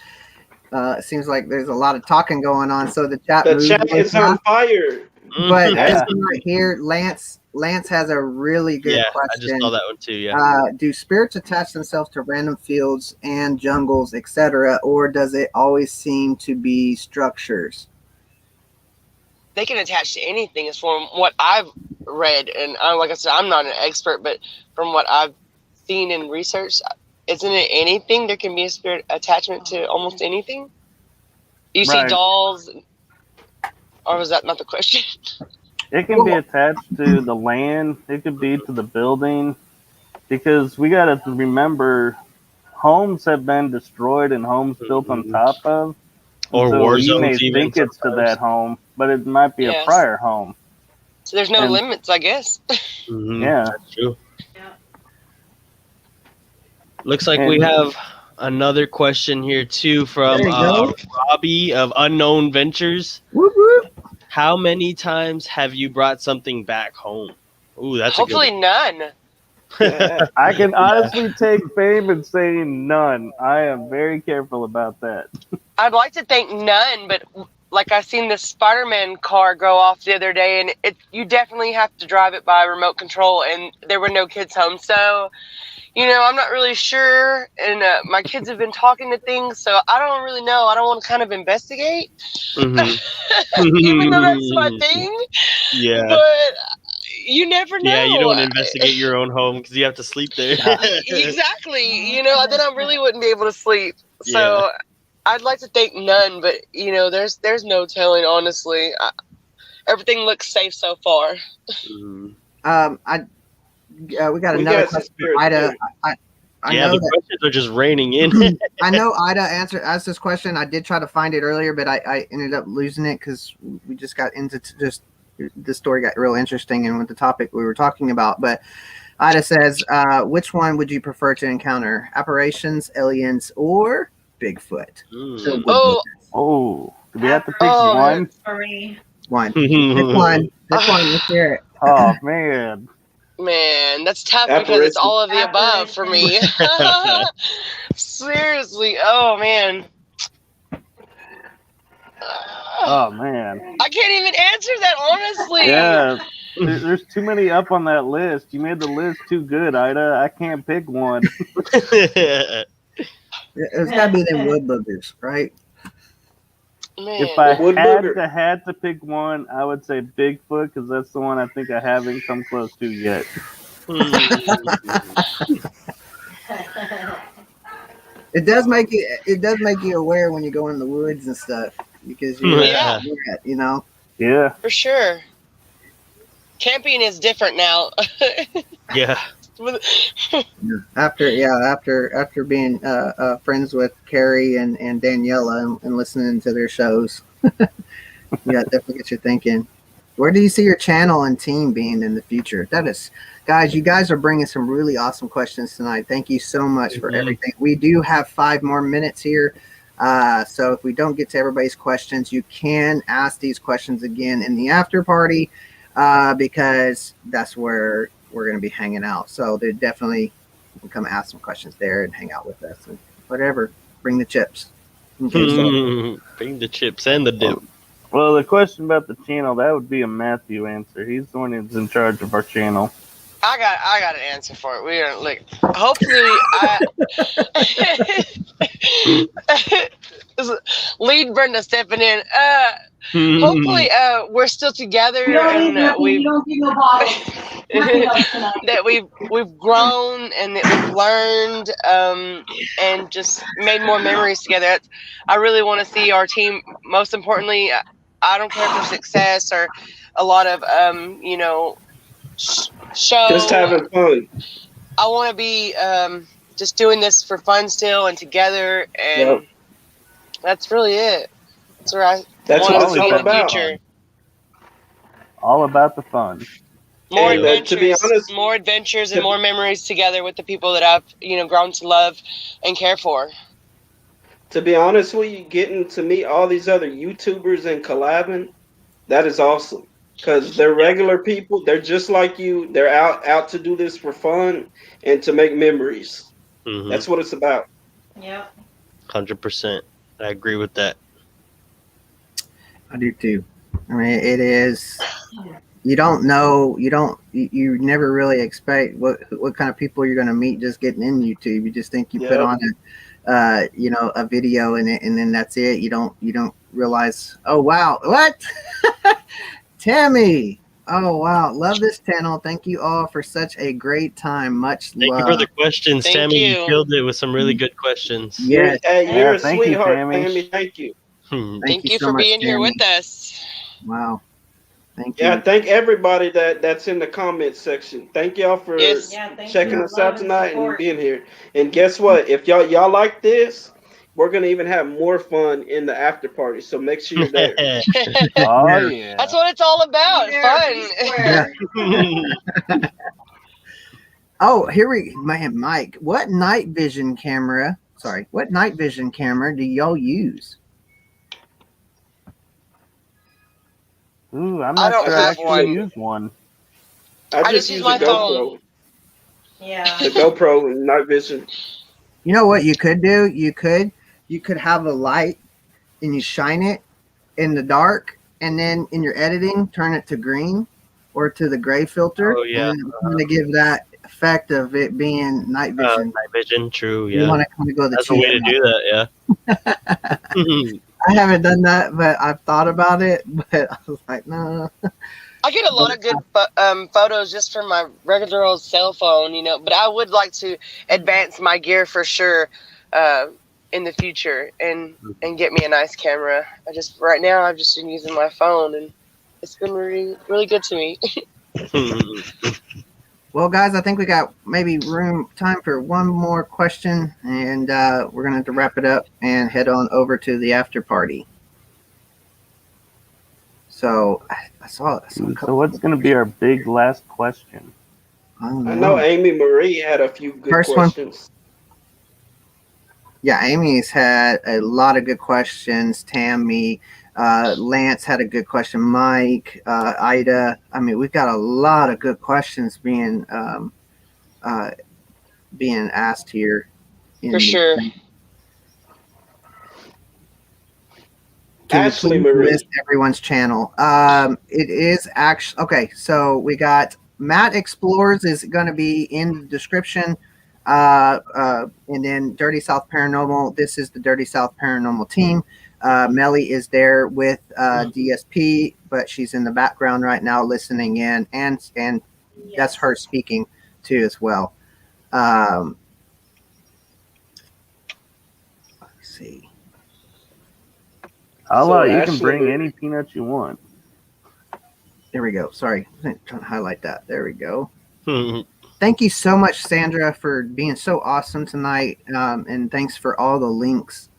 it seems like there's a lot of talking going on. So the chat, The moved chat right is on now. fire. But Yeah. this one right here, Lance has a really good Yeah, I question. just saw that one too. Yeah. Do spirits attach themselves to random fields and jungles, etc., or does it always seem to be structures? They can attach to anything, is from what I've read, and like I said, I'm not an expert, but from what I've seen and researched, isn't it anything? There can be a spirit attachment to almost anything. You see Right. dolls, or was that not the question? It can be attached to the land. It could be to the building, because we got to remember, homes have been destroyed and homes built on top of. Or so war you may zones even think it's to sometimes. that home, but it might be Yes. a prior home. So there's no And- limits, I guess. Mhm, Yeah. That's true. Yeah. Looks like And- we have another question here too from There you go. Robbie of Unknown Ventures. Whoop, whoop. How many times have you brought something back home? Ooh, that's Hopefully a good none. Yeah. I can honestly take fame in saying none. I am very careful about that. I'd like to think none, but like I seen this Spider-Man car go off the other day, and you definitely have to drive it by remote control, and there were no kids home, so I'm not really sure, and my kids have been talking to things, so I don't really know. I don't want to kind of investigate, Mhm. even though that's my thing. Yeah. But you never know. Yeah, you don't want to investigate your own home because you have to sleep there. Exactly. Then I really wouldn't be able to sleep. So Yeah. I'd like to think none, but there's no telling. Honestly, everything looks safe so far. Mhm. We got We another got some question. spirits Ida, too. I Yeah, know the that. questions are just raining in. I know Ida asked this question. I did try to find it earlier, but I ended up losing it because we just got into just the story got real interesting and with the topic we were talking about. But Ida says, which one would you prefer to encounter? Apparitions, aliens, or Bigfoot? Mm. Oh, Oh, do we have to pick Oh, one? For me. One. Pick one. Pick one. Let's hear it. Oh man, man, that's tough because it's all of the above for me. Seriously. Oh man. oh man. I can't even answer that honestly. Yeah, there's too many up on that list. You made the list too good, Ida. I can't pick one. It's got to be them wood boogers, right? Man. If I Wood booger. had to pick one, I would say Bigfoot, because that's the one I think I haven't come close to yet. It does make you aware when you go in the woods and stuff because Yeah. Yeah. For sure. Camping is different now. Yeah. After being friends with Carrie and Daniela and listening to their shows, yeah, it definitely gets you thinking. Where do you see your channel and team being in the future? That is, guys, you guys are bringing some really awesome questions tonight. Thank you so much for everything. We do have 5 more minutes here. So if we don't get to everybody's questions, you can ask these questions again in the after party because that's where we're going to be hanging out. So they definitely can come ask some questions there and hang out with us and whatever. Bring the chips. Okay, so Bring the chips and the dip. Well, the question about the channel, that would be a Matthew answer. He's the one who's in charge of our channel. I got an answer for it. We are like, hopefully, lead Brenda stepping in. Hopefully, we're still together. You don't and need nothing. we've You don't need no bottles. Nothing else tonight. that we've grown and that we've learned and just made more memories together. I really want to see our team. Most importantly, I don't care for success or a lot of show. Just having fun. I want to be just doing this for fun still and together, and that's really it. That's where I That's want what to it's be all in the about. future. All about the fun. More And, adventures, to be honest- more adventures, and more memories together with the people that I've grown to love and care for. To be honest with you, getting to meet all these other YouTubers and collabing, that is awesome. Because they're regular people. They're just like you. They're out to do this for fun and to make memories. Mhm. That's what it's about. Yep. 100%. I agree with that. I do too. I mean, it is. You don't know. You never really expect what kind of people you're going to meet just getting in YouTube. You just think you put on a video and then that's it. You don't realize. Oh wow, what? Tammy. Oh wow, love this channel. Thank you all for such a great time. Much Thank love. you for the questions, Thank Tammy. you. You killed it with some really good questions. Yes. You're a thank you, sweetheart, Tammy. Tammy. Thank you. Thank you so for much, being here Tammy. with us. Wow. Thank you. Yeah, thank everybody that's in the comment section. Thank y'all for Yes. Yeah, thank checking you. us out Love and tonight and support. being here. And guess what? If y'all like this, we're gonna even have more fun in the after party. So make sure you're there. Oh yeah. That's what it's all about. Yeah, Fun. Oh, Mike. What night vision camera do y'all use? Ooh, I'm I not don't sure I have actually one. use one. I just just use use my a GoPro. Yeah. The GoPro and night vision. You know what you could do? You could have a light and you shine it in the dark, and then in your editing, turn it to green or to the gray filter. Oh, yeah. And kind of give that effect of it being night vision. Night vision, true. You Yeah, want to kind of go the that's a way to cheap do that. Yeah. I haven't done that, but I've thought about it. But I was like, no. I get a lot of good photos just from my regular old cell phone, but I would like to advance my gear for sure in the future and get me a nice camera. Right now I've just been using my phone and it's been really, really good to me. Well, guys, I think we got maybe time for one more question, and we're going to have to wrap it up and head on over to the after party. So I saw a So couple. what's going to be our big last question? I know Amy Marie had a few good First one. questions. Yeah, Amy's had a lot of good questions. Tammy, Lance had a good question. Mike, Ida. I mean, we've got a lot of good questions being asked here. For sure. Can Ashley you please Marie. list everyone's channel? It is actually okay. So we got Matt Explores is going to be in the description, and then Dirty South Paranormal. This is the Dirty South Paranormal team. Melly is there with DSP, but she's in the background right now listening in, and that's her speaking too as well. Let's see. You can Ashley bring Marie. any peanuts you want. There we go. Sorry, I'm trying to highlight that. There we go. Thank you so much, Sandra, for being so awesome tonight, and thanks for all the links,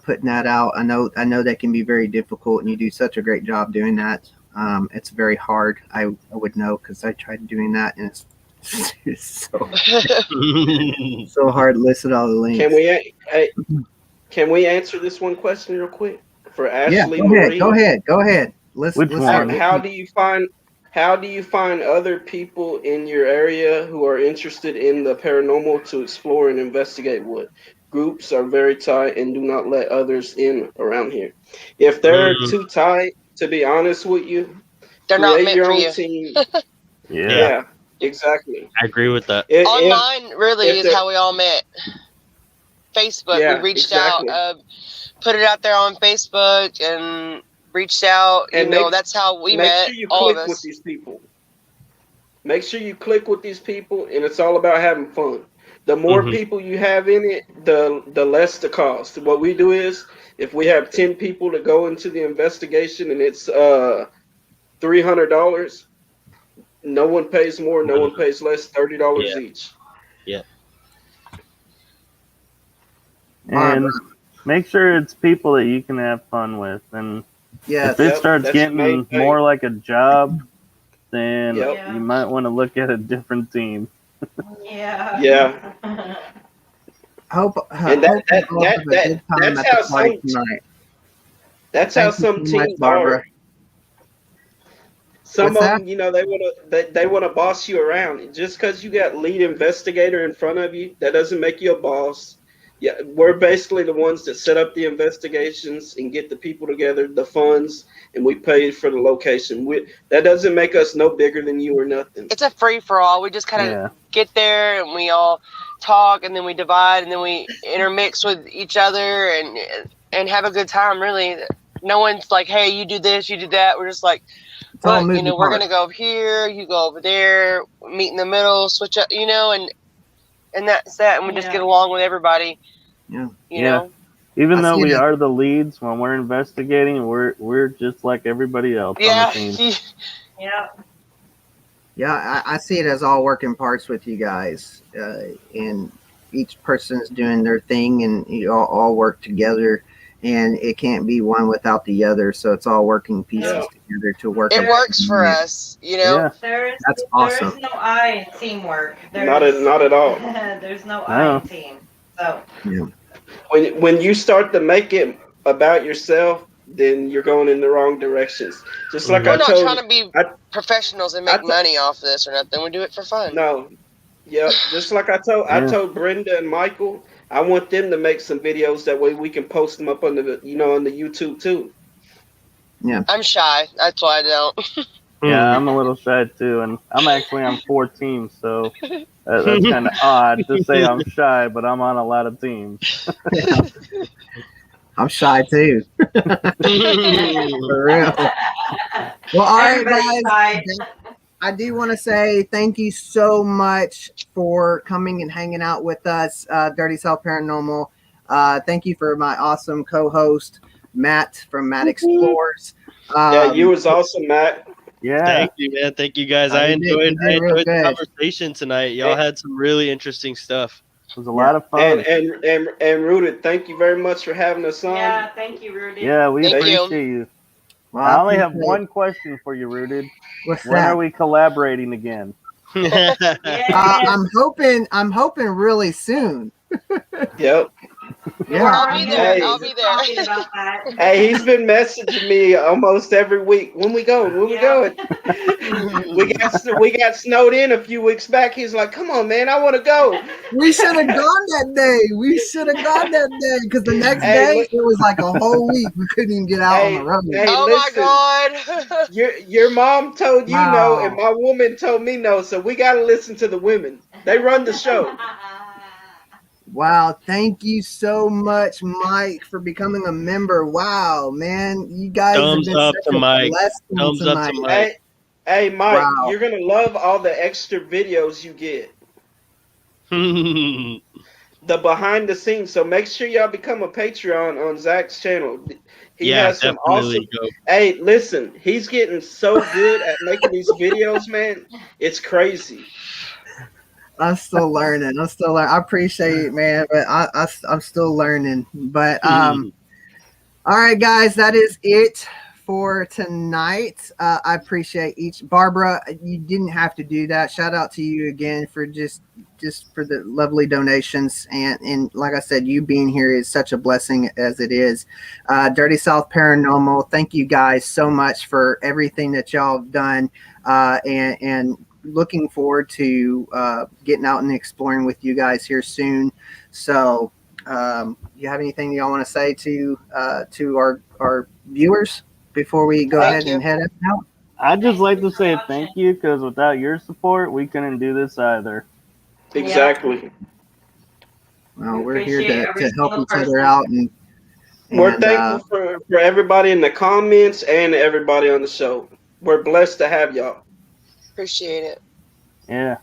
putting that out. I know that can be very difficult, and you do such a great job doing that. It's very hard. I would know because I tried doing that, and it's so hard to listen to all the links. Can we answer this one question real quick for Ashley Yeah, Marie? go ahead. Which one? How do you find How do you find other people in your area who are interested in the paranormal to explore and investigate what? Groups are very tight and do not let others in around here. If they're Mm, too tight, to be honest with you, They're not create meant your for own you. team. Yeah. yeah, Yeah, exactly. I agree with that. If Online really if is they're how we all met. Facebook, we yeah, reached out, exactly. put it out there on Facebook, and reached out. You And know, that's how we make met, sure you all of click with us. these people. Make sure you click with these people, and it's all about having fun. The more Hmm. people you have in it, the less the cost. What we do is, if we have 10 people to go into the investigation, and it's $300, no one pays more, no one pays less, $30 Yeah, each. yeah. Barbara. And make sure it's people that you can have fun with. And Yes. if it Yep, starts that's the main getting thing. more like a job, then Yep. Yeah. you might want to look at a different team. Yeah. Yeah. Hope And hope you all have a good time that's at the how party some tonight. that's how Thank you some so much, teams Barbara. are. Some What's of that? them, they want to boss you around. Just because you got lead investigator in front of you, that doesn't make you a boss. Yeah, we're basically the ones that set up the investigations and get the people together, the funds, and we pay for the location. That doesn't make us no bigger than you or nothing. It's a free for all. We just kind of Yeah. get there and we all talk, and then we divide, and then we intermix with each other and have a good time. Really, no one's like, "Hey, you do this, you do that." We're just like, It's all "Look, moving we're parts. gonna go here, you go over there, meet in the middle, switch up, and that's that." And we just Yeah. get along with everybody. Yeah. You Yeah. know. Even I though see we it. are the leads when we're investigating, we're just like everybody else on the Yeah. team. Yeah. Yeah, I see it as all working parts with you guys, and each person's doing their thing, and you all work together, and it can't be one without the other. So it's all working pieces No. together to work. It as a works for unit. us. You know. Yeah. That's There is awesome. no I in teamwork. Not at all. There's no I No. in team. So Yeah. When you start to make it about yourself, then you're going in the wrong directions. Just like Mhm. I We're not told, trying to be I, professionals and I make to- money off this or nothing. We do it for fun. no, yep. Just like I Yeah. told Brenda and Michael, I want them to make some videos that way we can post them up on on the YouTube too. I'm shy. That's why I don't. Yeah, Mhm. I'm a little shy too, and I'm actually on 4 teams, so that's kind of odd to say I'm shy, but I'm on a lot of teams. I'm shy too, for real. Well, all right, everybody's guys. shy. I do want to say thank you so much for coming and hanging out with us, Dirty South Paranormal. Thank you for my awesome co-host, Matt from Matt Explores. Yeah, you was awesome, Matt. Yeah. Thank you, man. Thank you, guys. I you enjoyed did real the good. conversation tonight. Y'all had some really interesting stuff. It was a lot of fun. And Rooted, thank you very much for having us on. Yeah, thank you, Rudy. Yeah, we Thank you. appreciate you. Well, I only have appreciate one question for you, Rooted. What's When that? are we collaborating again? Yes. I'm hoping really soon. Yep. Yeah. I'll be there. Hey. I'll be Talking there. about that. Hey, he's been messaging me almost every week. When we going? When we Yeah. going? we got snowed in a few weeks back. He's like, "Come on, man, I want to go." We should have gone that day. We should have gone that day because the next Hey, day look- it was like a whole week. We couldn't even get out on the road. Hey, Oh listen. my God. Your mom told you no, Wow. and my woman told me no. So we got to listen to the women. They run the show. Wow, thank you so much, Mike, for becoming a member. Wow, man, you guys Thumbs have been up such to a Mike. blessing Thumbs up tonight. to Mike. Hey, Mike, Wow. you're gonna love all the extra videos you get. The behind the scenes. So make sure y'all become a Patreon on Zach's channel. He Yeah, has some definitely awesome. go. Hey, listen, he's getting so good at making these videos, man. It's crazy. I'm still learning. I appreciate it, man, but I'm still learning. But all right, guys, that is it for tonight. I appreciate each. Barbara, you didn't have to do that. Shout out to you again for just just for the lovely donations. And like I said, you being here is such a blessing as it is. Dirty South Paranormal, thank you guys so much for everything that y'all have done. And looking forward to getting out and exploring with you guys here soon. So you have anything y'all want to say to our viewers before we go Thank ahead you. and head out? I'd just like to say thank you, because without your support, we couldn't do this either. Exactly. Well, we're here Appreciate every to help single each other person. out, We're and thankful for everybody in the comments and everybody on the show. We're blessed to have y'all. Appreciate it. Yeah.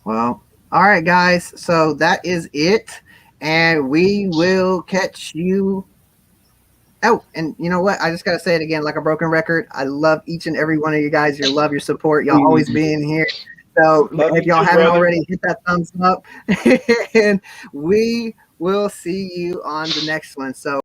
well, all right, guys. So that is it, and we will catch you. Oh, and you know what? I just gotta say it again, like a broken record. I love each and every one of you guys. Your love, your support, y'all always being here. So Love if you y'all too, haven't brother. already, hit that thumbs up, and we will see you on the next one. So.